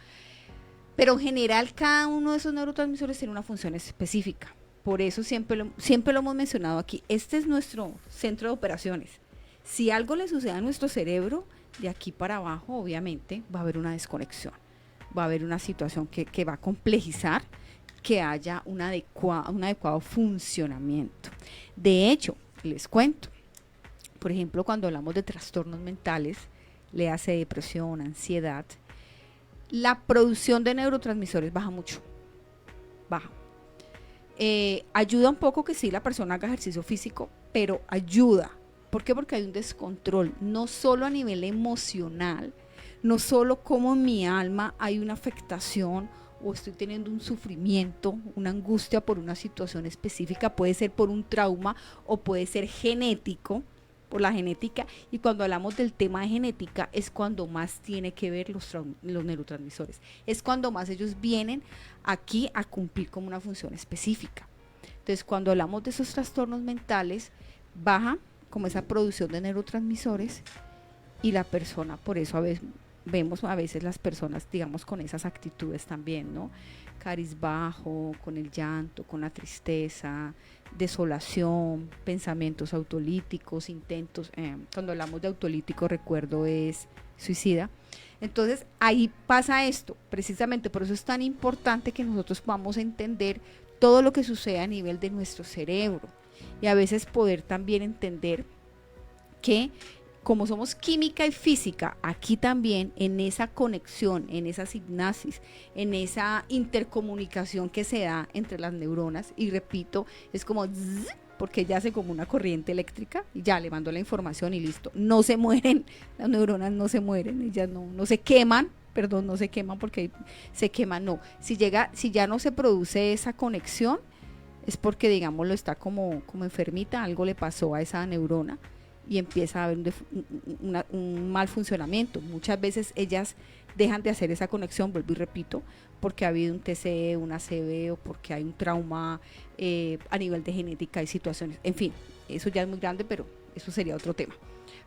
Pero en general cada uno de esos neurotransmisores tiene una función específica. Por eso siempre lo hemos mencionado aquí. Este es nuestro centro de operaciones. Si algo le sucede a nuestro cerebro, de aquí para abajo, obviamente, va a haber una desconexión. Va a haber una situación que va a complejizar que haya un adecuado funcionamiento. De hecho, les cuento, por ejemplo, cuando hablamos de trastornos mentales, le hace depresión, ansiedad, la producción de neurotransmisores baja mucho, baja. Ayuda un poco que sí la persona haga ejercicio físico, pero ayuda. ¿Por qué? Porque hay un descontrol, no solo a nivel emocional, no solo como en mi alma hay una afectación o estoy teniendo un sufrimiento, una angustia por una situación específica, puede ser por un trauma o puede ser genético, por la genética, y cuando hablamos del tema de genética es cuando más tiene que ver los neurotransmisores, es cuando más ellos vienen aquí a cumplir como una función específica. Entonces, cuando hablamos de esos trastornos mentales, baja como esa producción de neurotransmisores y la persona, por eso vemos a veces las personas, digamos, con esas actitudes también, ¿no? Cabizbajo, con el llanto, con la tristeza, desolación, pensamientos autolíticos, intentos, cuando hablamos de autolítico, recuerdo, es suicida. Entonces, ahí pasa esto, precisamente por eso es tan importante que nosotros podamos entender todo lo que sucede a nivel de nuestro cerebro y a veces poder también entender que como somos química y física, aquí también en esa conexión, en esa sinapsis, en esa intercomunicación que se da entre las neuronas, y repito, es como zzz, porque ya hace como una corriente eléctrica y ya le mando la información y listo. No se mueren, las neuronas no se mueren, ellas no se queman, perdón, no se queman porque se queman, no. Si ya no se produce esa conexión, es porque, digámoslo, está como enfermita, algo le pasó a esa neurona y empieza a haber un mal funcionamiento. Muchas veces ellas dejan de hacer esa conexión, vuelvo y repito, porque ha habido un TCE, un ACV o porque hay un trauma a nivel de genética y situaciones. En fin, eso ya es muy grande, pero eso sería otro tema.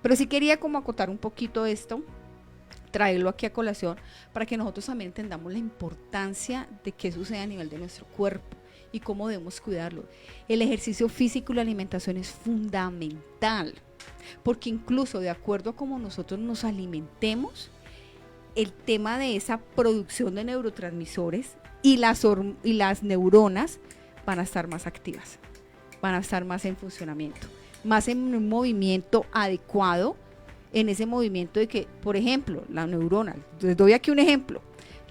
Pero sí quería como acotar un poquito esto, traerlo aquí a colación para que nosotros también entendamos la importancia de qué sucede a nivel de nuestro cuerpo y cómo debemos cuidarlo. El ejercicio físico y la alimentación es fundamental, porque incluso de acuerdo a cómo nosotros nos alimentemos, el tema de esa producción de neurotransmisores y las neuronas van a estar más activas, van a estar más en funcionamiento, más en un movimiento adecuado, en ese movimiento de que, por ejemplo, la neurona, les doy aquí un ejemplo,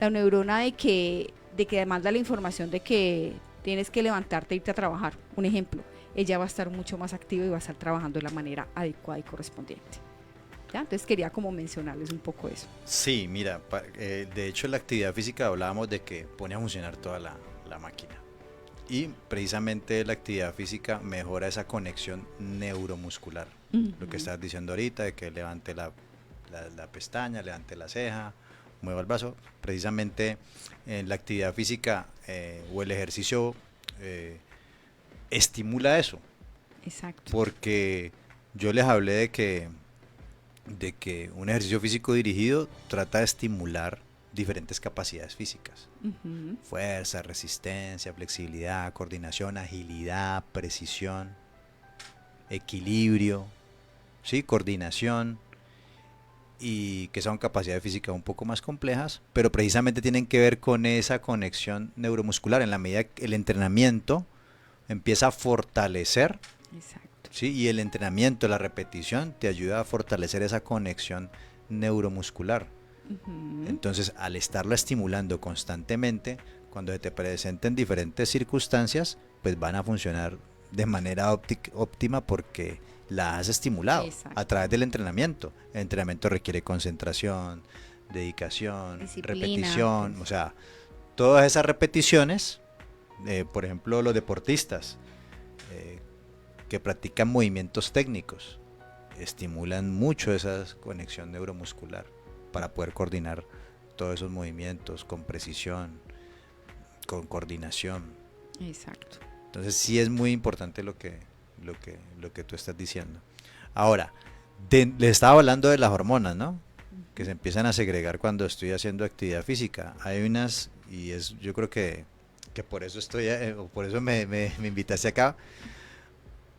la neurona de que demanda la información de que tienes que levantarte e irte a trabajar, un ejemplo, ella va a estar mucho más activa y va a estar trabajando de la manera adecuada y correspondiente. ¿Ya? Entonces quería como mencionarles un poco eso.
Sí, mira, de hecho la actividad física hablábamos de que pone a funcionar toda la máquina. Y precisamente la actividad física mejora esa conexión neuromuscular. Lo que estás diciendo ahorita, de que levante la la pestaña, levante la ceja, mueva el brazo. Precisamente en la actividad física o el ejercicio estimula eso.
Exacto.
Porque yo les hablé de que un ejercicio físico dirigido trata de estimular diferentes capacidades físicas.
Ujú.
Fuerza, resistencia, flexibilidad, coordinación, agilidad, precisión, equilibrio, ¿sí? Coordinación, y que son capacidades físicas un poco más complejas, pero precisamente tienen que ver con esa conexión neuromuscular. En la medida que el entrenamiento empieza a fortalecer,
Exacto.
¿sí? Y el entrenamiento, la repetición, te ayuda a fortalecer esa conexión neuromuscular.
Ujú.
Entonces, al estarlo estimulando constantemente, cuando se te presenten diferentes circunstancias, pues van a funcionar de manera óptima porque la has estimulado
Exacto.
a través del entrenamiento. El entrenamiento requiere concentración, dedicación,
Disciplina,
repetición,
pues.
o sea, todas esas repeticiones, por ejemplo, los deportistas eh, que practican movimientos técnicos, estimulan mucho esa conexión neuromuscular para poder coordinar todos esos movimientos con precisión, con coordinación.
Exacto.
Entonces sí es muy importante lo que tú estás diciendo. Ahora, les estaba hablando de las hormonas, ¿no? Que se empiezan a segregar cuando estoy haciendo actividad física. Hay unas, y es, yo creo que por eso estoy, o por eso me invitaste acá,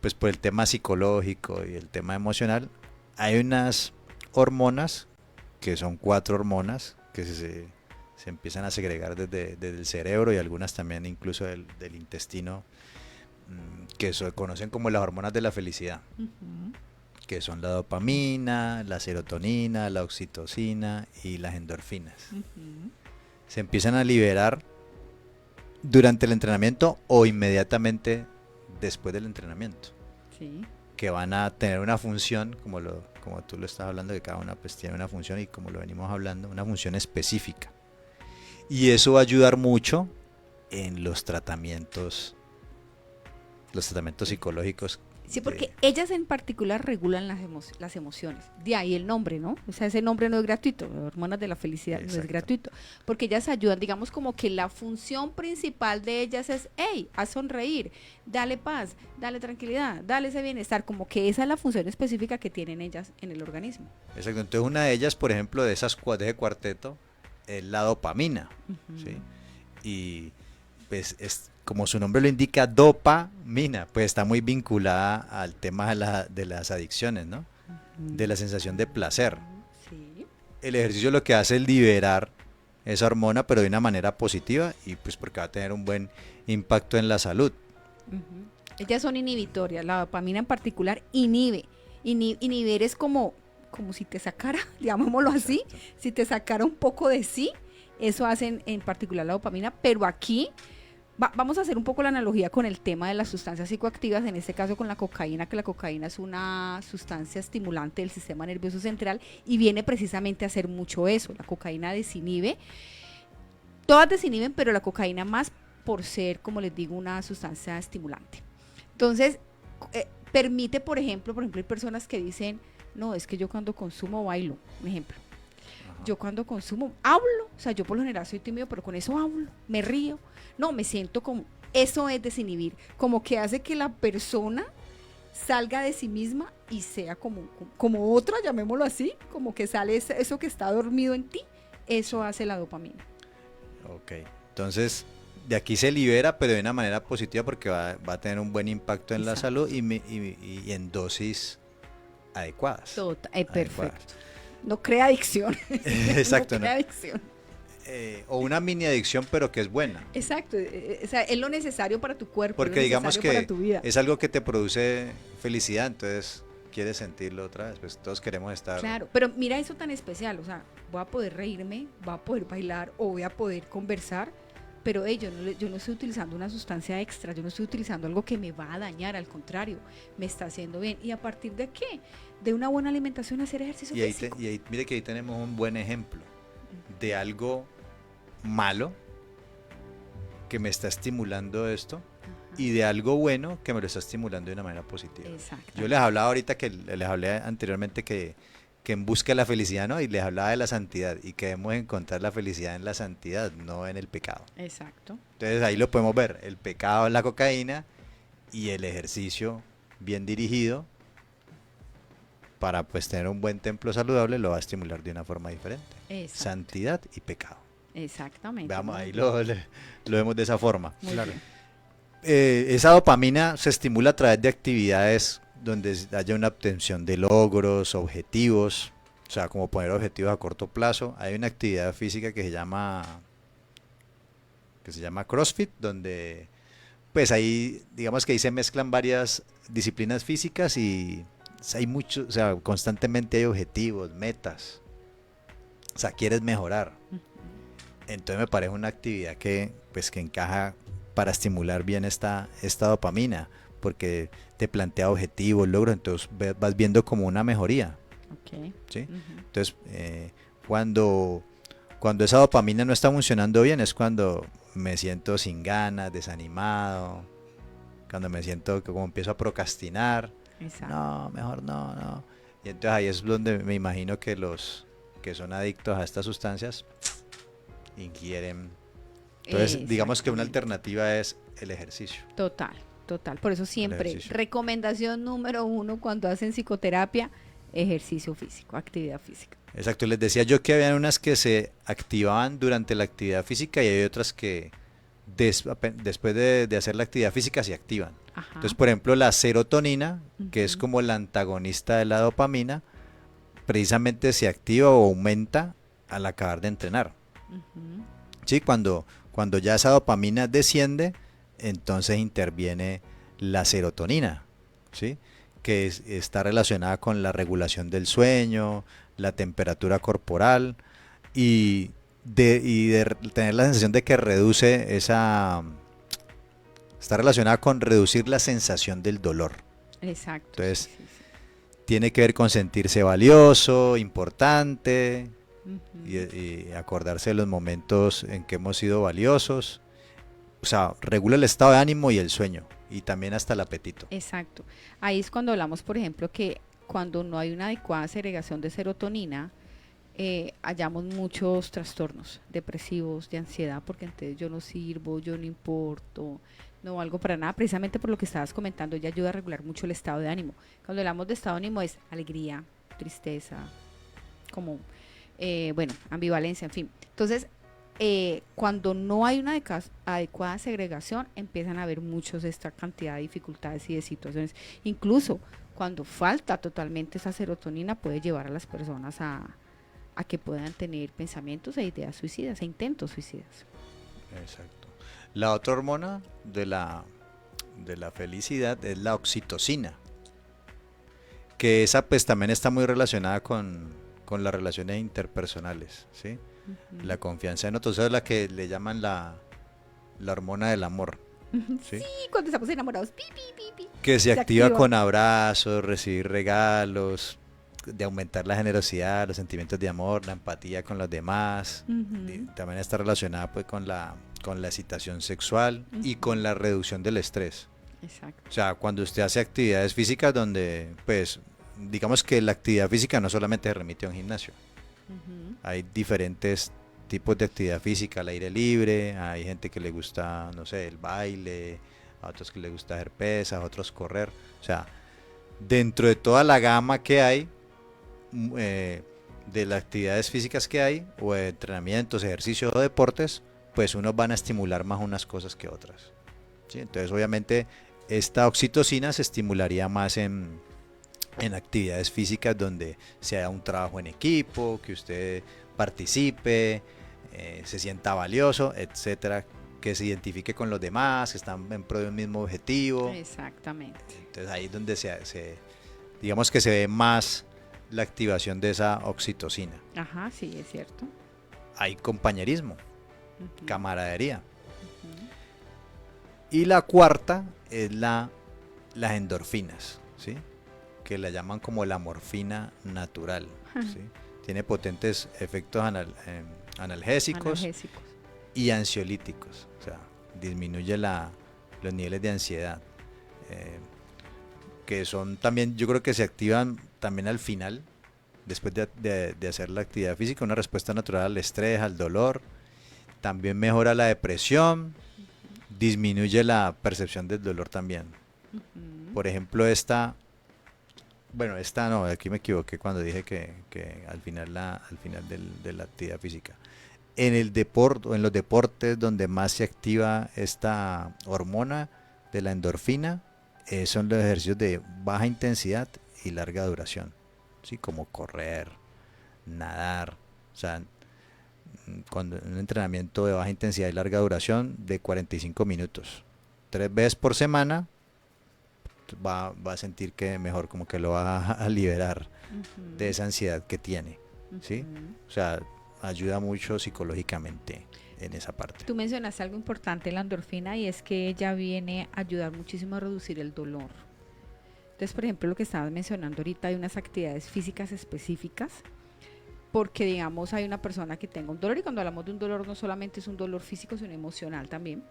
pues por el tema psicológico y el tema emocional. Hay unas hormonas, que son 4 hormonas, que se empiezan a segregar desde el cerebro y algunas también incluso del intestino, que se conocen como las hormonas de la felicidad,
Ujú.
que son la dopamina, la serotonina, la oxitocina y las endorfinas.
Ujú.
Se empiezan a liberar durante el entrenamiento o inmediatamente después del entrenamiento,
Sí.
que van a tener una función, como tú lo estás hablando, que cada una pues tiene una función, y como lo venimos hablando, una función específica. Y eso va a ayudar mucho en los tratamientos psicológicos.
Sí, porque ellas en particular regulan las emociones. De ahí el nombre, ¿no? O sea, ese nombre no es gratuito. Hormonas de la felicidad no es
Exacto.
gratuito. Porque ellas ayudan, digamos, como que la función principal de ellas es, hey, haz sonreír, dale paz, dale tranquilidad, dale ese bienestar. Como que esa es la función específica que tienen ellas en el organismo.
Exacto. Entonces una de ellas, por ejemplo, de ese cuarteto, es la dopamina.
Ujú.
¿Sí? Y pues como su nombre lo indica, dopamina, pues está muy vinculada al tema de las adicciones, ¿no? De la sensación de placer.
Sí.
El ejercicio lo que hace es liberar esa hormona, pero de una manera positiva, y pues porque va a tener un buen impacto en la salud.
Ujú. Ellas son inhibitorias, la dopamina en particular inhibe. Inhibir es como si te sacara, llamémoslo así,
Exacto.
si te sacara un poco de sí, eso hace en particular la dopamina, pero aquí vamos a hacer un poco la analogía con el tema de las sustancias psicoactivas, en este caso con la cocaína, que la cocaína es una sustancia estimulante del sistema nervioso central y viene precisamente a hacer mucho eso. La cocaína desinhibe, todas desinhiben, pero la cocaína más por ser, como les digo, una sustancia estimulante. Entonces, permite, por ejemplo, hay personas que dicen, no, es que yo cuando consumo bailo, un ejemplo.
Ajá.
Yo cuando consumo hablo, o sea, yo por lo general soy tímido, pero con eso hablo, me río. No, me siento como, eso es desinhibir, como que hace que la persona salga de sí misma y sea como otra, llamémoslo así, como que sale eso que está dormido en ti, eso hace la dopamina.
Ok, entonces de aquí se libera, pero de una manera positiva porque va a tener un buen impacto en la
Exacto.
salud y en dosis adecuadas.
Perfecto. No crea adicción.
Exacto,
no
¿no?
crea adicción.
O una mini adicción, pero que es buena.
Exacto. O sea, es lo necesario para tu cuerpo,
Porque
es lo
digamos
necesario para
que
tu vida.
es algo que te produce felicidad, entonces quieres sentirlo otra vez, pues todos queremos estar.
Claro, pero mira eso tan especial, o sea, voy a poder reírme, voy a poder bailar o voy a poder conversar, pero yo no estoy utilizando una sustancia extra, yo no estoy utilizando algo que me va a dañar, al contrario, me está haciendo bien. ¿Y a partir de qué? De una buena alimentación, hacer ejercicio físico.
Y ahí, mire que ahí tenemos un buen ejemplo de algo malo que me está estimulando esto,
Ajá.
y de algo bueno que me lo está estimulando de una manera positiva.
Exacto.
Yo les hablaba ahorita, les hablé anteriormente que que en busca de la felicidad, ¿no? Y les hablaba de la santidad y que debemos encontrar la felicidad en la santidad, no en el pecado.
Exacto.
Entonces ahí lo podemos ver, el pecado en la cocaína y el ejercicio bien dirigido para pues tener un buen templo saludable lo va a estimular de una forma diferente.
Exacto.
Santidad y pecado.
Exactamente.
Veamos,
Muy
ahí
bien.
lo vemos de esa forma.
Muy
Claro.
bien.
Esa dopamina se estimula a través de actividades donde haya una obtención de logros, objetivos, o sea, como poner objetivos a corto plazo. Hay una actividad física que se llama CrossFit, donde pues ahí, digamos que ahí se mezclan varias disciplinas físicas y hay mucho, o sea, constantemente hay objetivos, metas. O sea, quieres mejorar.
Ujú.
Entonces me parece una actividad que pues que encaja para estimular bien esta dopamina, porque te plantea objetivos, logros, entonces vas viendo como una mejoría,
Ok.
¿sí?
Ujú.
Entonces, cuando esa dopamina no está funcionando bien es cuando me siento sin ganas, desanimado, cuando me siento que como empiezo a procrastinar,
Exacto.
no, mejor no. Y entonces ahí es donde me imagino que los que son adictos a estas sustancias ingieren. Entonces, digamos que una
Exactamente.
alternativa es el ejercicio.
Total, total. Por eso siempre,
ejercicio.
recomendación número uno cuando hacen psicoterapia, ejercicio físico, actividad física.
Exacto, les decía yo que había unas que se activaban durante la actividad física y hay otras que después de hacer la actividad física se activan.
Ajá.
Entonces, por ejemplo, la serotonina, que es
Ujú.
como el antagonista de la dopamina, precisamente se activa o aumenta al acabar de entrenar.
Ujú.
¿Sí? Cuando ya esa dopamina desciende, entonces interviene la serotonina, ¿sí? Que está relacionada con la regulación del sueño, la temperatura corporal y de tener la sensación de que reduce está relacionada con reducir la sensación del dolor.
Exacto.
Entonces,
Sí, sí,
tiene que ver con sentirse valioso, importante,
sí.
y,
Ujú.
y acordarse de los momentos en que hemos sido valiosos. O sea, regula el estado de ánimo y el sueño, y también hasta el apetito.
Exacto. Ahí es cuando hablamos, por ejemplo, que cuando no hay una adecuada segregación de serotonina, hallamos muchos trastornos depresivos, de ansiedad, porque entonces yo no sirvo, yo no importo, no valgo para nada, precisamente por lo que estabas comentando, ella ayuda a regular mucho el estado de ánimo. Cuando hablamos de estado de ánimo es alegría, tristeza, como, bueno, ambivalencia, en fin. Entonces, cuando no hay una adecuada segregación, empiezan a haber muchos esta cantidad de dificultades y de situaciones. Incluso cuando falta totalmente esa serotonina puede llevar a las personas a que puedan tener pensamientos e ideas suicidas, e intentos suicidas.
Exacto. La otra hormona de la felicidad es la oxitocina, que esa pues también está muy relacionada con las relaciones interpersonales, ¿sí? La
Ujú.
confianza en otros, es la que le llaman la hormona del amor, ¿sí?
Sí, cuando estamos enamorados, pi, pi, pi, pi,
Que se
se
activa
activa.
con abrazos, recibir regalos, de aumentar la generosidad, los sentimientos de amor, la empatía con los demás.
Ujú,
También está relacionada pues con la excitación sexual y con
ujú.
la reducción del estrés.
Exacto.
O sea, cuando usted hace actividades físicas donde, pues, digamos que la actividad física no solamente se remite a un gimnasio.
Ujú.
Hay diferentes tipos de actividad física al aire libre, hay gente que le gusta, no sé, el baile, a otros que le gusta hacer pesas, a otros correr. O sea, dentro de toda la gama que hay, de las actividades físicas que hay, o de entrenamientos, ejercicios o deportes, pues unos van a estimular más unas cosas que otras. ¿Sí? Entonces, obviamente, esta oxitocina se estimularía más en actividades físicas donde sea un trabajo en equipo, que usted participe, se sienta valioso, etcétera, que se identifique con los demás, que están en pro de un mismo objetivo.
Exactamente.
Entonces ahí es donde digamos que se ve más la activación de esa oxitocina.
Ajá, sí, es cierto.
Hay compañerismo,
Ujú,
camaradería.
ujú.
Y la cuarta es las endorfinas, ¿sí? Que la llaman como la morfina natural, ¿sí? Tiene potentes efectos analgésicos
Analgésicos.
y ansiolíticos, o sea, disminuye los niveles de ansiedad, que son también, yo creo que se activan también al final después de hacer la actividad física, una respuesta natural al estrés, al dolor. También mejora la depresión, disminuye la percepción del dolor también. Por ejemplo, esta no, aquí me equivoqué cuando dije que al final de la actividad física. En el deporte, en los deportes donde más se activa esta hormona de la endorfina, son los ejercicios de baja intensidad y larga duración, ¿sí? Como correr, nadar, o sea, cuando un entrenamiento de baja intensidad y larga duración de 45 minutos, 3 veces por semana, va a sentir que mejor, como que lo va a liberar de esa ansiedad que tiene, ¿sí? O sea, ayuda mucho psicológicamente en esa parte.
Tú mencionaste algo importante, la endorfina, y es que ella viene a ayudar muchísimo a reducir el dolor. Entonces, por ejemplo, lo que estabas mencionando ahorita, hay unas actividades físicas específicas, porque digamos hay una persona que tenga un dolor, y cuando hablamos de un dolor no solamente es un dolor físico, sino emocional también.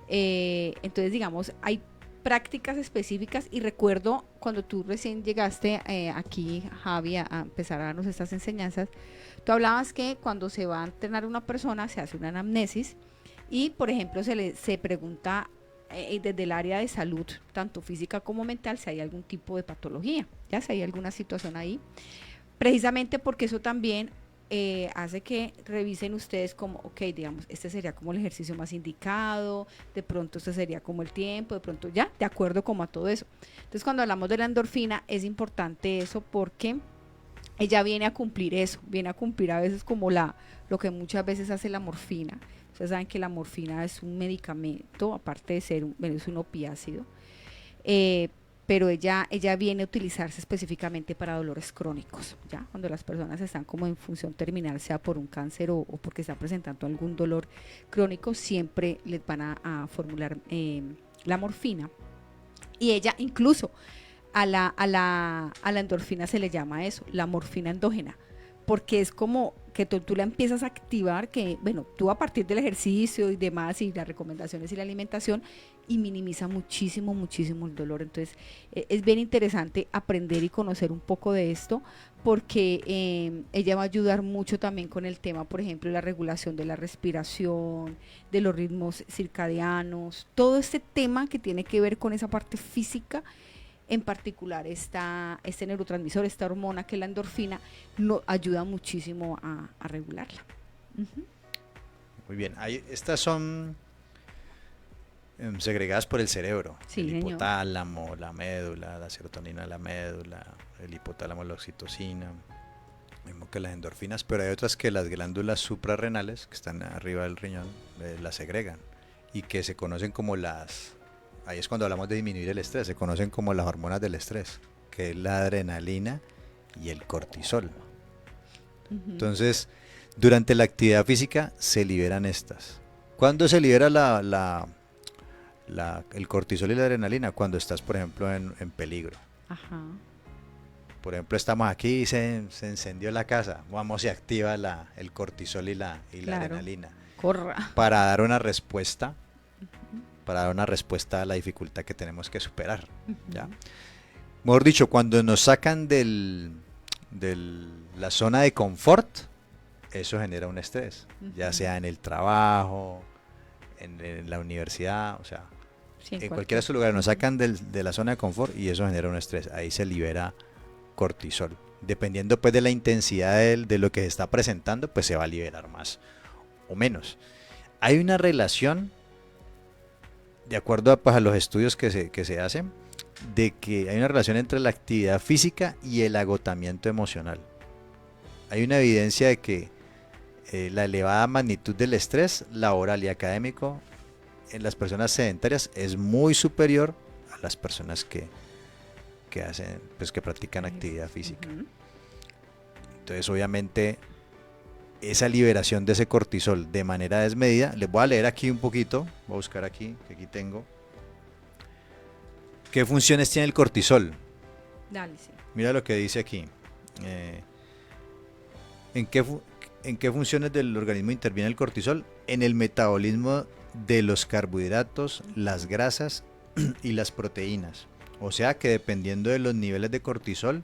Entonces, digamos, hay prácticas específicas, y recuerdo cuando tú recién llegaste aquí, Javi, a empezar a darnos estas enseñanzas, tú hablabas que cuando se va a entrenar una persona se hace una anamnesis y, por ejemplo, se pregunta desde el área de salud, tanto física como mental, si hay algún tipo de patología, ya si hay alguna situación ahí, precisamente porque eso también hace que revisen ustedes como, ok, digamos, este sería como el ejercicio más indicado, de pronto este sería como el tiempo, de pronto ya, de acuerdo como a todo eso. Entonces, cuando hablamos de la endorfina, es importante eso porque ella viene a cumplir eso, viene a cumplir a veces como lo que muchas veces hace la morfina. Ustedes saben que la morfina es un medicamento, aparte de ser es un opiácido, pero ella viene a utilizarse específicamente para dolores crónicos, ¿ya? Cuando las personas están como en función terminal, sea por un cáncer o porque están presentando algún dolor crónico, siempre les van a formular la morfina. Y ella incluso a la endorfina se le llama eso, la morfina endógena, porque es como que tú la empiezas a activar, que bueno, tú a partir del ejercicio y demás y las recomendaciones y la alimentación, y minimiza muchísimo el dolor. Entonces es bien interesante aprender y conocer un poco de esto, porque ella va a ayudar mucho también con el tema, por ejemplo, la regulación de la respiración, de los ritmos circadianos, todo este tema que tiene que ver con esa parte física. En particular, este neurotransmisor, esta hormona que es la endorfina, ayuda muchísimo a regularla.
Muy bien, estas son segregadas por el cerebro.
Sí,
el hipotálamo, la médula, la serotonina de la médula, el hipotálamo, la oxitocina, mismo que las endorfinas, pero hay otras que las glándulas suprarrenales, que están arriba del riñón, las segregan, y que se conocen como ahí es cuando hablamos de disminuir el estrés, se conocen como las hormonas del estrés, que es la adrenalina y el cortisol. Entonces, durante la actividad física se liberan estas. ¿Cuándo se libera el cortisol y la adrenalina? Cuando estás, por ejemplo, en peligro.
Ajá.
Por ejemplo, estamos aquí y se encendió la casa, vamos y activa el cortisol y la adrenalina.
Corra.
Para dar una respuesta. Para dar una respuesta a la dificultad que tenemos que superar. ¿Ya? Mejor dicho, cuando nos sacan de la zona de confort, eso genera un estrés, ya sea en el trabajo, en la universidad, o sea,
sí,
en cualquiera de estos lugares nos sacan de la zona de confort y eso genera un estrés. Ahí se libera cortisol. Dependiendo pues de la intensidad de lo que se está presentando, pues se va a liberar más o menos. Hay una relación, de acuerdo a los estudios que se hacen, de que hay una relación entre la actividad física y el agotamiento emocional. Hay una evidencia de que la elevada magnitud del estrés laboral y académico en las personas sedentarias es muy superior a las personas que practican actividad física. Entonces, obviamente, esa liberación de ese cortisol de manera desmedida, les voy a leer aquí un poquito, voy a buscar aquí, que aquí tengo. ¿Qué funciones tiene el cortisol?
Dale, sí.
Mira lo que dice aquí. ¿En qué funciones del organismo interviene el cortisol? En el metabolismo de los carbohidratos, las grasas y las proteínas. O sea que dependiendo de los niveles de cortisol,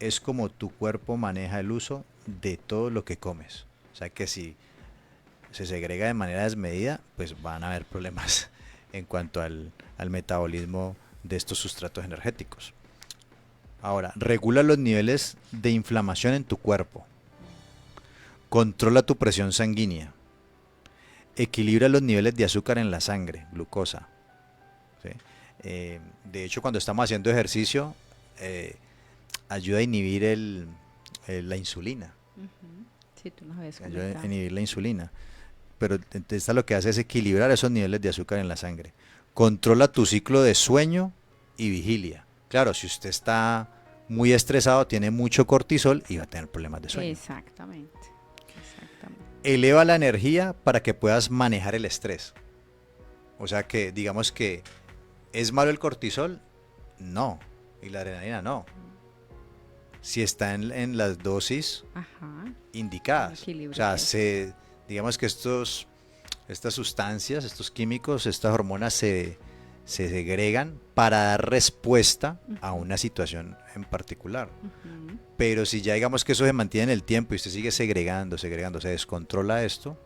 es como tu cuerpo maneja el uso de todo lo que comes. O sea que si se segrega de manera desmedida, pues van a haber problemas en cuanto al metabolismo de estos sustratos energéticos. Ahora, regula los niveles de inflamación en tu cuerpo. Controla tu presión sanguínea. Equilibra los niveles de azúcar en la sangre, glucosa. ¿Sí? De hecho, cuando estamos haciendo ejercicio, ayuda a inhibir la insulina.
Sí, tú nos habías
Ayuda a
comentado.
inhibir la insulina. Pero esta lo que hace es equilibrar esos niveles de azúcar en la sangre. Controla tu ciclo de sueño y vigilia. Claro, si usted está muy estresado, tiene mucho cortisol y va a tener problemas de sueño.
Exactamente.
Eleva la energía para que puedas manejar el estrés. O sea que, digamos que, ¿es malo el cortisol? No. Y la adrenalina no. Si está en las dosis indicadas. O sea, digamos que estas sustancias, estos químicos, estas hormonas se segregan para dar respuesta a una situación en particular. Pero si ya digamos que eso se mantiene en el tiempo y usted sigue segregando, se descontrola esto,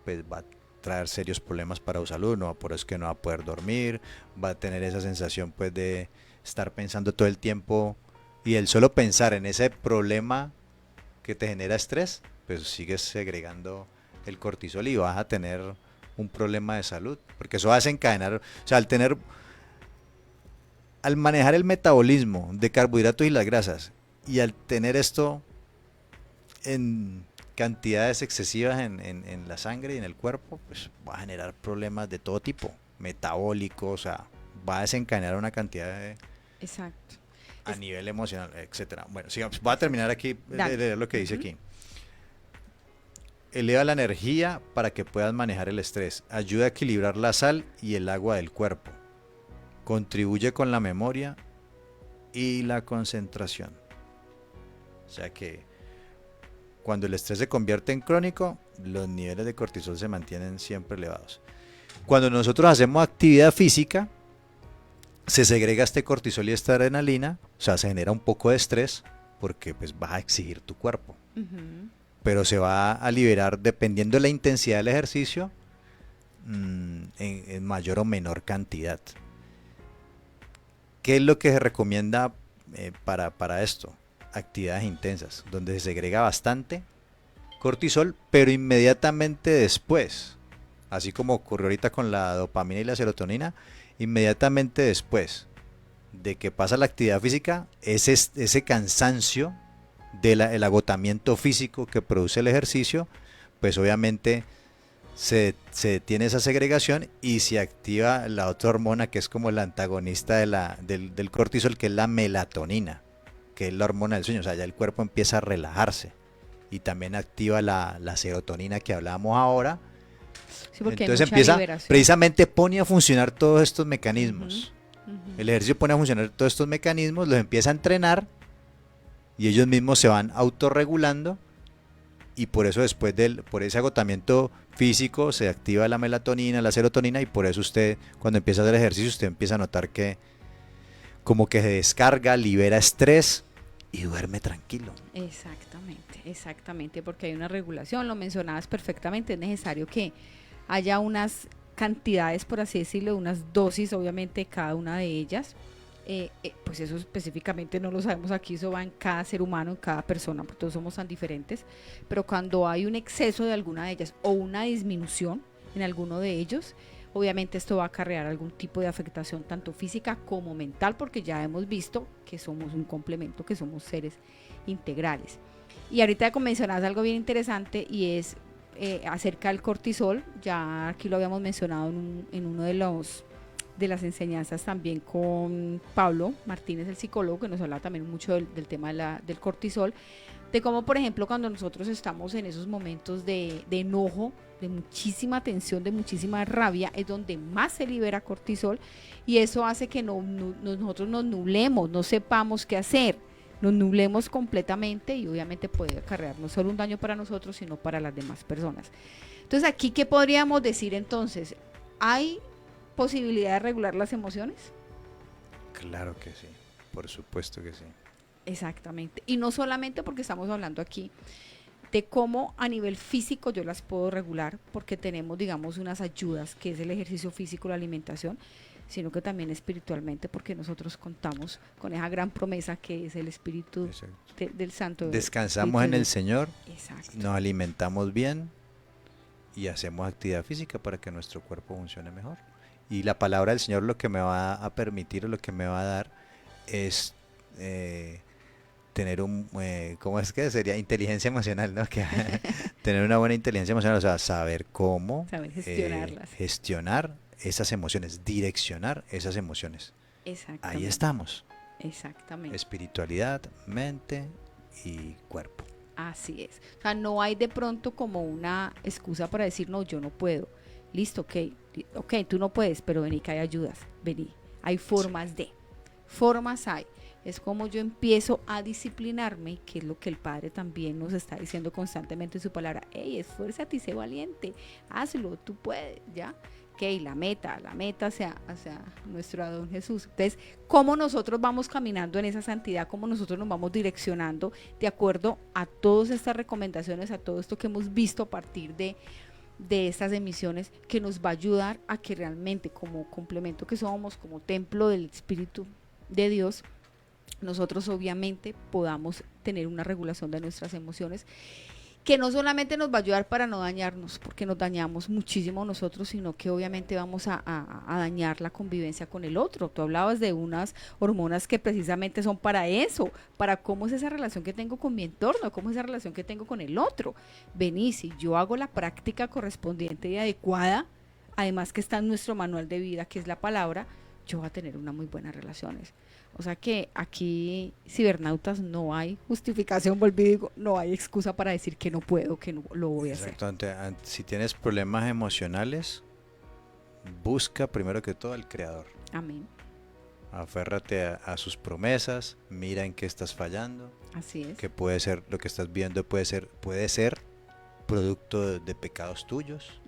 pues va a traer serios problemas para su salud. No, por eso es que no va a poder dormir, va a tener esa sensación pues de estar pensando todo el tiempo, y el solo pensar en ese problema que te genera estrés, pues sigues segregando el cortisol y vas a tener un problema de salud, porque eso va a desencadenar, o sea, al manejar el metabolismo de carbohidratos y las grasas, y al tener esto en cantidades excesivas en la sangre y en el cuerpo, pues va a generar problemas de todo tipo, metabólicos, o sea, va a desencadenar una cantidad de...
Exacto.
A nivel emocional, etcétera. Bueno, sigamos. Voy a terminar aquí de leer lo que dice aquí. Eleva la energía para que puedas manejar el estrés. Ayuda a equilibrar la sal y el agua del cuerpo. Contribuye con la memoria y la concentración. O sea que cuando el estrés se convierte en crónico, los niveles de cortisol se mantienen siempre elevados. Cuando nosotros hacemos actividad física, se segrega este cortisol y esta adrenalina, o sea, se genera un poco de estrés porque pues vas a exigir tu cuerpo. Pero se va a liberar dependiendo de la intensidad del ejercicio en mayor o menor cantidad. ¿Qué es lo que se recomienda para esto? Actividades intensas, donde se segrega bastante cortisol, pero inmediatamente después, así como ocurrió ahorita con la dopamina y la serotonina, inmediatamente después de que pasa la actividad física, ese cansancio del agotamiento físico que produce el ejercicio, pues obviamente se detiene esa segregación y se activa la otra hormona que es como la antagonista del cortisol, que es la melatonina, que es la hormona del sueño. O sea, ya el cuerpo empieza a relajarse y también activa la serotonina que hablábamos ahora.
Sí,
entonces empieza, precisamente pone a funcionar todos estos mecanismos. El ejercicio pone a funcionar todos estos mecanismos, los empieza a entrenar y ellos mismos se van autorregulando, y por eso después por ese agotamiento físico se activa la melatonina, la serotonina, y por eso usted cuando empieza a hacer ejercicio usted empieza a notar que como que se descarga, libera estrés y duerme tranquilo.
Exactamente, porque hay una regulación, lo mencionabas perfectamente, es necesario que haya unas cantidades, por así decirlo, unas dosis, obviamente, cada una de ellas. Pues eso específicamente no lo sabemos aquí, eso va en cada ser humano, en cada persona, porque todos somos tan diferentes. Pero cuando hay un exceso de alguna de ellas o una disminución en alguno de ellos, obviamente esto va a acarrear algún tipo de afectación, tanto física como mental, porque ya hemos visto que somos un complemento, que somos seres integrales. Y ahorita mencionas algo bien interesante, y es acerca del cortisol. Ya aquí lo habíamos mencionado en uno de las enseñanzas también con Pablo Martínez, el psicólogo, que nos habla también mucho del tema del cortisol, de cómo, por ejemplo, cuando nosotros estamos en esos momentos de enojo, de muchísima tensión, de muchísima rabia, es donde más se libera cortisol, y eso hace que nosotros nos nublemos, no sepamos qué hacer, nos nublemos completamente, y obviamente puede acarrear no solo un daño para nosotros, sino para las demás personas. Entonces, aquí, ¿qué podríamos decir entonces? ¿Hay posibilidad de regular las emociones?
Claro que sí, por supuesto que sí.
Exactamente. Y no solamente porque estamos hablando aquí de cómo a nivel físico yo las puedo regular, porque tenemos, digamos, unas ayudas, que es el ejercicio físico, la alimentación, sino que también espiritualmente, porque nosotros contamos con esa gran promesa que es el Espíritu
Exacto.
del Santo.
Descansamos en el Señor,
Exacto.
nos alimentamos bien y hacemos actividad física para que nuestro cuerpo funcione mejor. Y la palabra del Señor lo que me va a permitir o lo que me va a dar es tener ¿cómo es que sería? Inteligencia emocional, ¿no? Que tener una buena inteligencia emocional, o sea, saber cómo
Saber gestionarlas.
gestionar esas emociones, direccionar esas emociones.
Exactamente.
Ahí estamos.
Exactamente.
Espiritualidad, mente y cuerpo.
Así es. O sea, no hay de pronto como una excusa para decir, no, yo no puedo. Listo, ok, tú no puedes, pero vení que hay ayudas, vení. Hay formas de. Formas hay. Es como yo empiezo a disciplinarme, que es lo que el Padre también nos está diciendo constantemente en su palabra. Hey, esfuérzate y sé valiente, hazlo, tú puedes, ¿ya? Ok, la meta hacia nuestro Adón Jesús. Entonces, ¿cómo nosotros vamos caminando en esa santidad? ¿Cómo nosotros nos vamos direccionando de acuerdo a todas estas recomendaciones, a todo esto que hemos visto a partir de estas emisiones, que nos va a ayudar a que realmente, como complemento que somos, como templo del Espíritu de Dios, nosotros obviamente podamos tener una regulación de nuestras emociones, que no solamente nos va a ayudar para no dañarnos, porque nos dañamos muchísimo nosotros, sino que obviamente vamos a dañar la convivencia con el otro. Tú hablabas de unas hormonas que precisamente son para eso, para cómo es esa relación que tengo con mi entorno, cómo es esa relación que tengo con el otro. Vení, si yo hago la práctica correspondiente y adecuada, además que está en nuestro manual de vida, que es la palabra, yo voy a tener unas muy buenas relaciones. O sea que aquí, cibernautas, no hay justificación, volví y digo, no hay excusa para decir que no puedo, que no lo voy a hacer.
Exactamente. Si tienes problemas emocionales, busca primero que todo al Creador.
Amén.
Aférrate a sus promesas, mira en qué estás fallando.
Así es.
Que puede ser, lo que estás viendo puede ser producto de pecados tuyos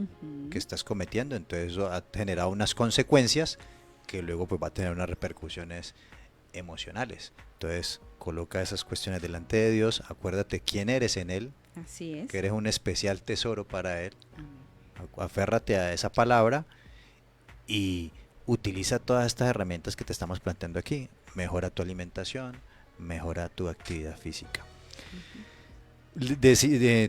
que estás cometiendo. Entonces eso ha generado unas consecuencias que luego pues va a tener unas repercusiones emocionales. Entonces coloca esas cuestiones delante de Dios, acuérdate quién eres en Él.
Así es.
Que eres un especial tesoro para Él.
Amén.
Aférrate a esa palabra y utiliza todas estas herramientas que te estamos planteando aquí. Mejora tu alimentación, mejora tu actividad física.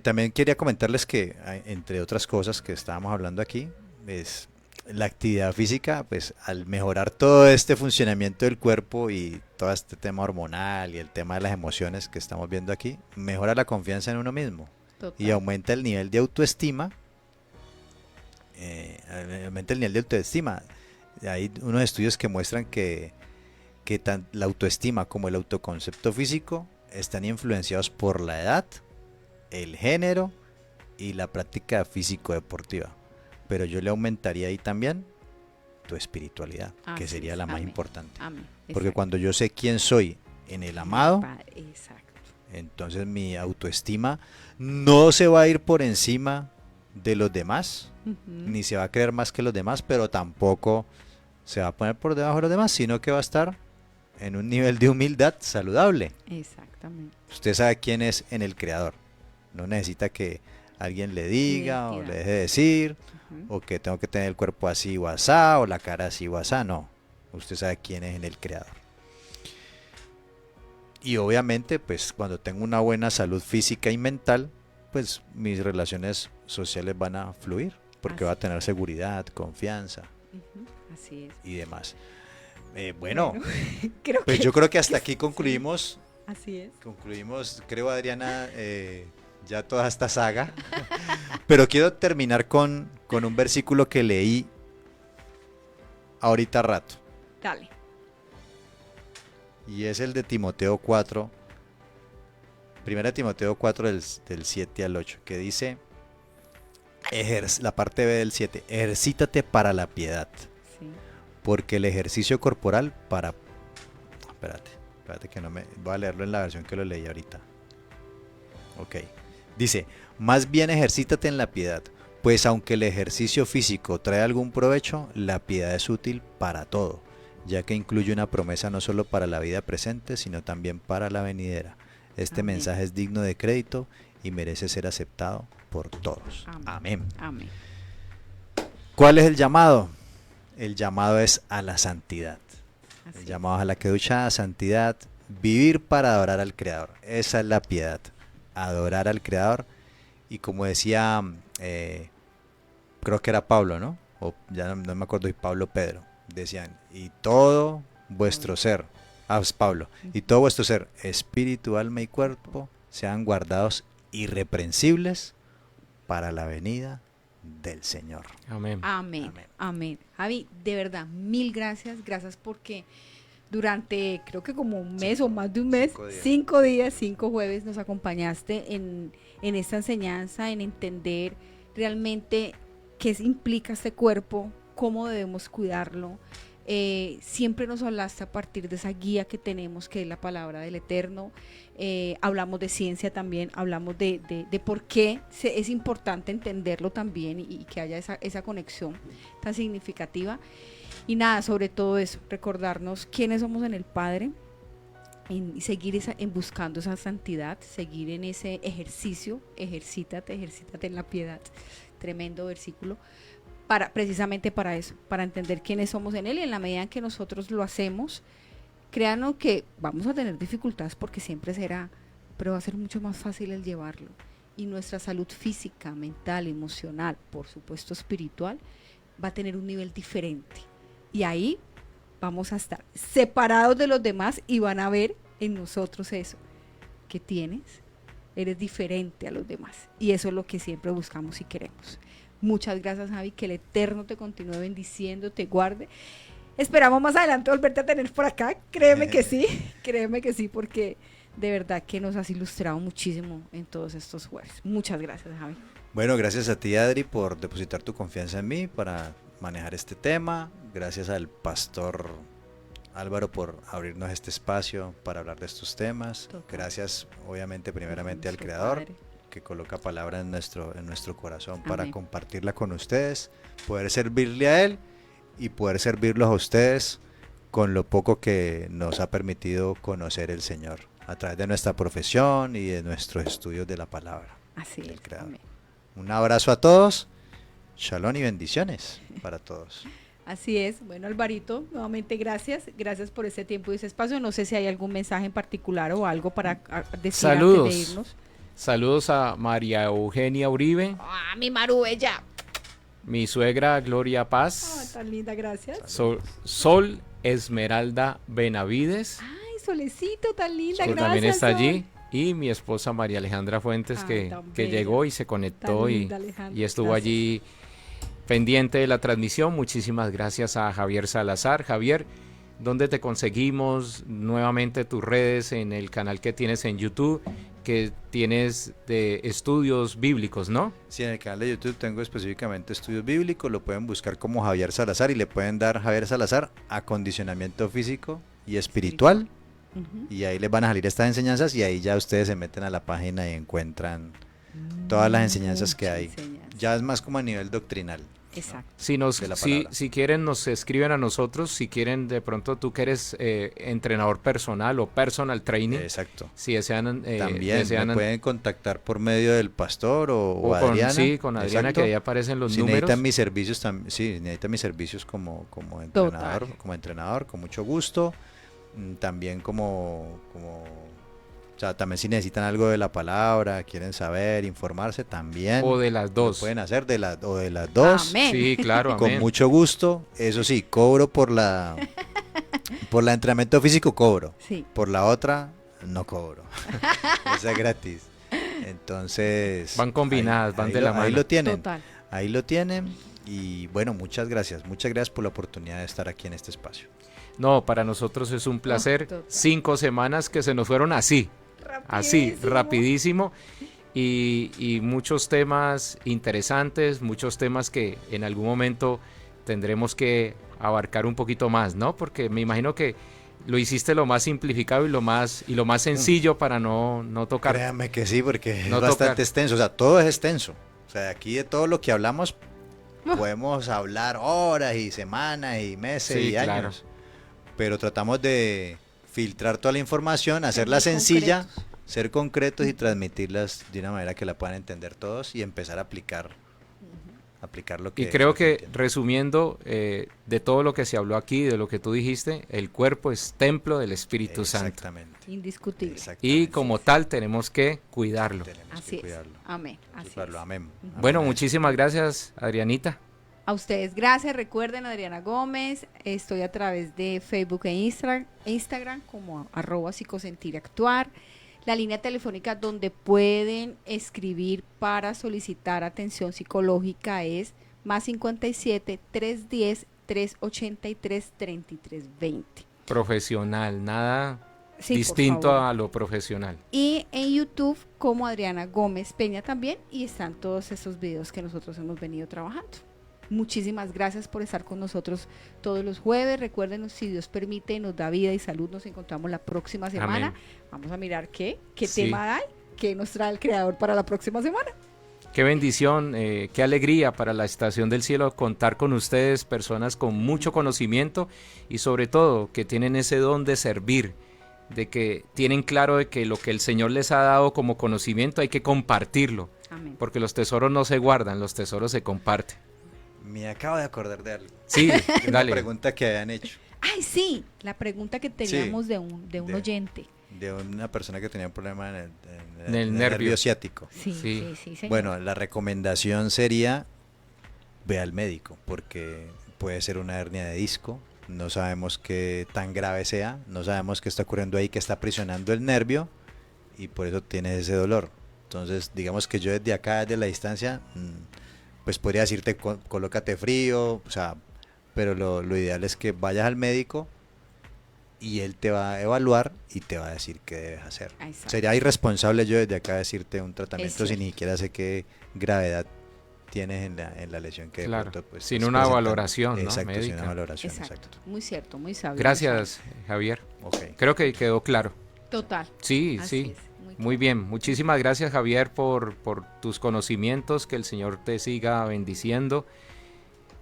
También quería comentarles que, entre otras cosas que estábamos hablando aquí, es la actividad física, pues al mejorar todo este funcionamiento del cuerpo y todo este tema hormonal y el tema de las emociones que estamos viendo aquí, mejora la confianza en uno mismo. Total. Y aumenta el nivel de autoestima. Hay unos estudios que muestran que la autoestima como el autoconcepto físico están influenciados por la edad, el género y la práctica físico-deportiva. Pero yo le aumentaría ahí también tu espiritualidad, que sería la más importante.
Amén.
Porque cuando yo sé quién soy en el amado,
exacto,
entonces mi autoestima no se va a ir por encima de los demás, ni se va a creer más que los demás, pero tampoco se va a poner por debajo de los demás, sino que va a estar en un nivel de humildad saludable.
Exactamente.
Usted sabe quién es en el Creador. No necesita que alguien le diga o le deje decir, o que tengo que tener el cuerpo así o asá, o la cara así o asá. No, usted sabe quién es en el Creador. Y obviamente, pues cuando tengo una buena salud física y mental, pues mis relaciones sociales van a fluir, porque va a tener seguridad, confianza.
Así es.
Y demás. Bueno,
creo
pues yo creo que hasta aquí concluimos.
Sí, así es.
Concluimos, creo, Adriana, ya toda esta saga. Pero quiero terminar con un versículo que leí ahorita rato.
Dale.
Y es el de Timoteo 4. Primera Timoteo 4 del 7 al 8, que dice, la parte B del 7, ejercítate para la piedad. Sí. Porque el ejercicio corporal para... Espérate que no me... Voy a leerlo en la versión que lo leí ahorita. Ok. Dice, más bien ejercítate en la piedad, pues aunque el ejercicio físico trae algún provecho, la piedad es útil para todo, ya que incluye una promesa no solo para la vida presente, sino también para la venidera. Este
Amén.
mensaje es digno de crédito y merece ser aceptado por todos.
Amén.
Amén.
Amén.
¿Cuál es el llamado? El llamado es a la santidad.
Así
El
es.
llamado a la queducha, a santidad, vivir para adorar al Creador. Esa es la piedad, adorar al Creador. Y como decía, creo que era Pablo, ¿no? O ya no me acuerdo si Pablo o Pedro. Decían, y todo vuestro ser, es Pablo, y todo vuestro ser, espíritu, alma y cuerpo, sean guardados irreprensibles para la venida del Señor.
Amén.
Amén.
Amén.
Amén. Javi, de verdad, mil gracias. Gracias porque durante, creo que como un mes o más de un mes,
5 días.
5 jueves nos acompañaste en esta enseñanza, en entender realmente qué implica este cuerpo, cómo debemos cuidarlo. Siempre nos hablaste a partir de esa guía que tenemos, que es la palabra del Eterno. Hablamos de ciencia también, hablamos de por qué es importante entenderlo también y que haya esa conexión tan significativa. Y nada, sobre todo eso, recordarnos quiénes somos en el Padre, y seguir en buscando esa santidad, seguir en ese ejercicio, ejercítate en la piedad. Tremendo versículo. Precisamente para eso, para entender quiénes somos en Él, y en la medida en que nosotros lo hacemos, créanos que vamos a tener dificultades porque siempre será, pero va a ser mucho más fácil el llevarlo. Y nuestra salud física, mental, emocional, por supuesto espiritual, va a tener un nivel diferente. Y ahí vamos a estar separados de los demás y van a ver en nosotros eso que tienes, eres diferente a los demás. Y eso es lo que siempre buscamos y queremos. Muchas gracias, Javi, que el Eterno te continúe bendiciendo, te guarde. Esperamos más adelante volverte a tener por acá, créeme que sí, porque de verdad que nos has ilustrado muchísimo en todos estos jueves. Muchas gracias, Javi.
Bueno, gracias a ti, Adri, por depositar tu confianza en mí para manejar este tema. Gracias al pastor Álvaro por abrirnos este espacio para hablar de estos temas.
Total.
Gracias, obviamente, primeramente al
Nuestro
Creador,
Padre.
que coloca palabra en nuestro corazón para
Amén.
compartirla con ustedes, poder servirle a Él y poder servirlos a ustedes con lo poco que nos ha permitido conocer el Señor a través de nuestra profesión y de nuestros estudios de la palabra
Así
del
es.
Creador.
Amén.
Un abrazo a todos, shalom y bendiciones para todos.
Así es. Bueno, Alvarito, nuevamente gracias por ese tiempo y ese espacio. No sé si hay algún mensaje en particular o algo para decir
Saludos.
antes de irnos.
Saludos a María Eugenia Uribe,
¡Ah, mi Maru bella!
mi suegra Gloria
¡Ah,
Paz,
tan linda, gracias!
Sol Esmeralda Benavides,
¡Ay, Solecito, tan linda,
que
gracias!
también está
Sol.
allí, y mi esposa María Alejandra Fuentes,
Ay,
que,
tan
que
bella,
llegó y se conectó
tan
y,
linda, Alejandra,
y estuvo
gracias.
allí pendiente de la transmisión. Muchísimas gracias a Javier Salazar. Javier, ¿dónde te conseguimos? Nuevamente tus redes en el canal que tienes en YouTube, que tienes de estudios bíblicos, ¿no?
Sí, en el canal de YouTube tengo específicamente estudios bíblicos, lo pueden buscar como Javier Salazar y le pueden dar Javier Salazar acondicionamiento físico y espiritual.
Ujú.
Y ahí les van a salir estas enseñanzas y ahí ya ustedes se meten a la página y encuentran todas las enseñanzas que
Mucha
hay.
enseñanza.
Ya es más como a nivel doctrinal.
Exacto.
de la palabra.
Si quieren, nos escriben a nosotros. Si quieren, de pronto tú que eres entrenador personal o personal training,
Exacto.
si desean,
También
desean
me pueden contactar por medio del pastor o
o con,
Adriana.
sí, con Adriana,
Exacto.
que ahí aparecen los
Si
números.
necesitan mis servicios, sí, necesitan mis servicios como entrenador, con mucho gusto. También o sea, también si necesitan algo de la palabra, quieren saber, informarse, también
O de las
lo
dos.
pueden hacer de las dos.
Amén.
Sí, claro,
Con
amén.
mucho gusto. Eso sí, cobro por la entrenamiento físico, cobro.
Sí.
Por la otra, no cobro. Esa es gratis. Entonces
Van combinadas, van de la mano.
Ahí lo tienen.
Total.
Ahí lo tienen. Y bueno, muchas gracias. Muchas gracias por la oportunidad de estar aquí en este espacio.
No, para nosotros es un placer.
total.
5 semanas que se nos fueron así, rapidísimo. Y muchos temas interesantes, muchos temas que en algún momento tendremos que abarcar un poquito más, ¿no? Porque me imagino que lo hiciste lo más simplificado y lo más sencillo para no tocar.
Créanme que sí, porque
No
es bastante
tocar.
extenso. O sea, todo es extenso. O sea, aquí de todo lo que hablamos podemos hablar horas y semanas y meses
Sí,
y
claro.
años. pero tratamos de filtrar toda la información, hacerla
muy
sencilla,
concretos.
ser concretos y transmitirlas de una manera que la puedan entender todos y empezar a aplicar lo que...
Y creo
lo
que
entienden.
resumiendo de todo lo que se habló aquí, de lo que tú dijiste, el cuerpo es templo del Espíritu Santo.
Exactamente.
Indiscutible.
Y como tal tenemos que cuidarlo.
Tenemos
Así
que
es.
cuidarlo.
Amén. Así
Cuidarlo.
es.
Amén.
Bueno,
Amén.
muchísimas gracias, Adrianita.
A ustedes, gracias. Recuerden, Adriana Gómez, estoy a través de Facebook e Instagram como @psicosentiractuar. La línea telefónica donde pueden escribir para solicitar atención psicológica es +57 310 383 3320.
Profesional, nada
Sí, por
distinto
favor.
a lo profesional.
Y en YouTube como Adriana Gómez Peña también, y están todos esos videos que nosotros hemos venido trabajando. Muchísimas gracias por estar con nosotros todos los jueves. Recuerden, si Dios permite, nos da vida y salud, nos encontramos la próxima semana.
Amén.
Vamos a mirar qué
Sí.
tema hay, qué nos trae el Creador para la próxima semana.
Qué bendición, qué alegría para la Estación del Cielo contar con ustedes, personas con mucho conocimiento y sobre todo que tienen ese don de servir, de que tienen claro de que lo que el Señor les ha dado como conocimiento hay que compartirlo,
Amén.
porque los tesoros no se guardan, los tesoros se comparten.
Me acabo de acordar de algo.
Sí,
De una
dale.
pregunta que habían hecho
Ay, sí, la pregunta que teníamos
Sí,
de un
de-
oyente.
de una persona que tenía un problema en
En el
el
nervio.
nervio ciático.
Sí,
Sí.
sí, sí, señor.
Bueno, la recomendación sería ve al médico porque puede ser una hernia de disco, no sabemos qué tan grave sea, no sabemos qué está ocurriendo ahí, que está aprisionando el nervio y por eso tienes ese dolor. Entonces, digamos que yo desde acá, desde la distancia, pues podría decirte colócate frío, o sea, pero lo ideal es que vayas al médico y él te va a evaluar y te va a decir qué debes hacer.
Exacto.
Sería irresponsable yo desde acá decirte un
Es
tratamiento si
cierto.
ni siquiera sé qué gravedad tienes en la lesión que de
Claro,
pronto, pues,
sin
estás
una
presentando.
valoración, ¿no?
Exacto, sin
médica.
una valoración,
Exacto.
exacto.
Muy cierto, muy sabio.
Gracias, Javier.
Ok.
Creo que quedó claro.
Total.
Sí,
Así
sí.
es,
Muy bien, muchísimas gracias, Javier, por tus conocimientos, que el Señor te siga bendiciendo,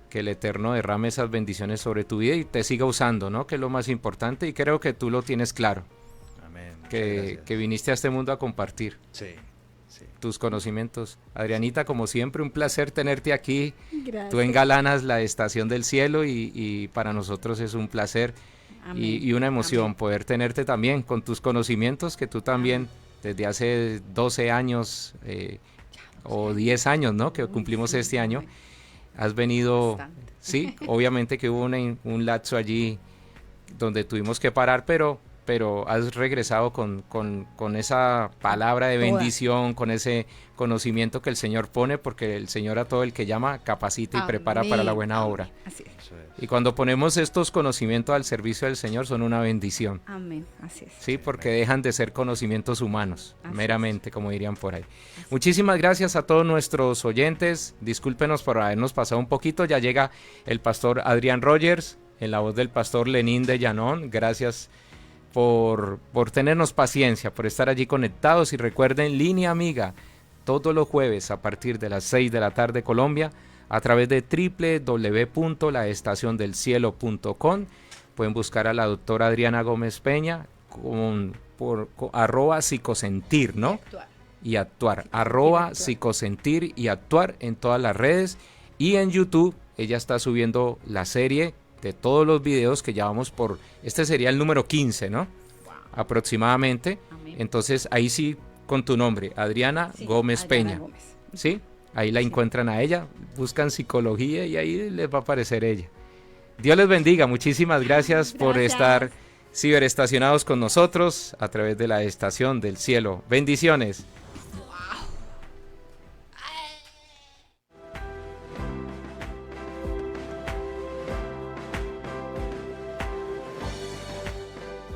que el Eterno derrame esas bendiciones sobre tu vida y te siga usando, ¿no? Que es lo más importante y creo que tú lo tienes claro,
Amén. Muchas
que
gracias.
viniste a este mundo a compartir
Sí, sí.
tus conocimientos. Adrianita, como siempre, un placer tenerte aquí.
Gracias.
Tú engalanas la Estación del Cielo y para nosotros es un placer
Amén.
y una emoción
Amén.
poder tenerte también con tus conocimientos que tú también desde hace 12 años o 10 años, ¿no? Que
Uy,
cumplimos
sí,
este año.
amén.
Has venido,
Bastante.
sí, obviamente que hubo un lapso allí donde tuvimos que parar, pero has regresado con esa palabra de
Toda.
bendición, con ese conocimiento que el Señor pone, porque el Señor a todo el que llama capacita y prepara para la
Amén,
buena
amén.
obra.
Así es.
Eso es.
Y cuando ponemos estos conocimientos al servicio del Señor son una bendición,
Amén. Así es.
¿sí? Porque dejan de ser conocimientos humanos,
Así
meramente, como dirían por ahí. Muchísimas gracias a todos nuestros oyentes. Discúlpenos por habernos pasado un poquito. Ya llega el pastor Adrián Rogers, en la voz del pastor Lenín de Llanón. Gracias por tenernos paciencia, por estar allí conectados. Y recuerden, Línea Amiga, todos los jueves a partir de las 6 de la tarde Colombia, a través de www.laestaciondelcielo.com. Pueden buscar a la doctora Adriana Gómez Peña por @psicosentir, ¿no?
Actuar.
Y actuar,
Actuar.
@psicosentir y actuar en todas las redes. Y en YouTube ella está subiendo la serie de todos los videos que ya vamos por, este sería el número 15, ¿no? Aproximadamente.
Amén.
Entonces ahí sí con tu nombre, Adriana
Sí,
Gómez
Adriana
Peña.
Gómez.
¿Sí? Ahí la
Sí.
encuentran a ella, buscan psicología y ahí les va a aparecer ella. Dios les bendiga, muchísimas gracias por
Gracias.
estar ciberestacionados con nosotros a través de la Estación del Cielo. Bendiciones.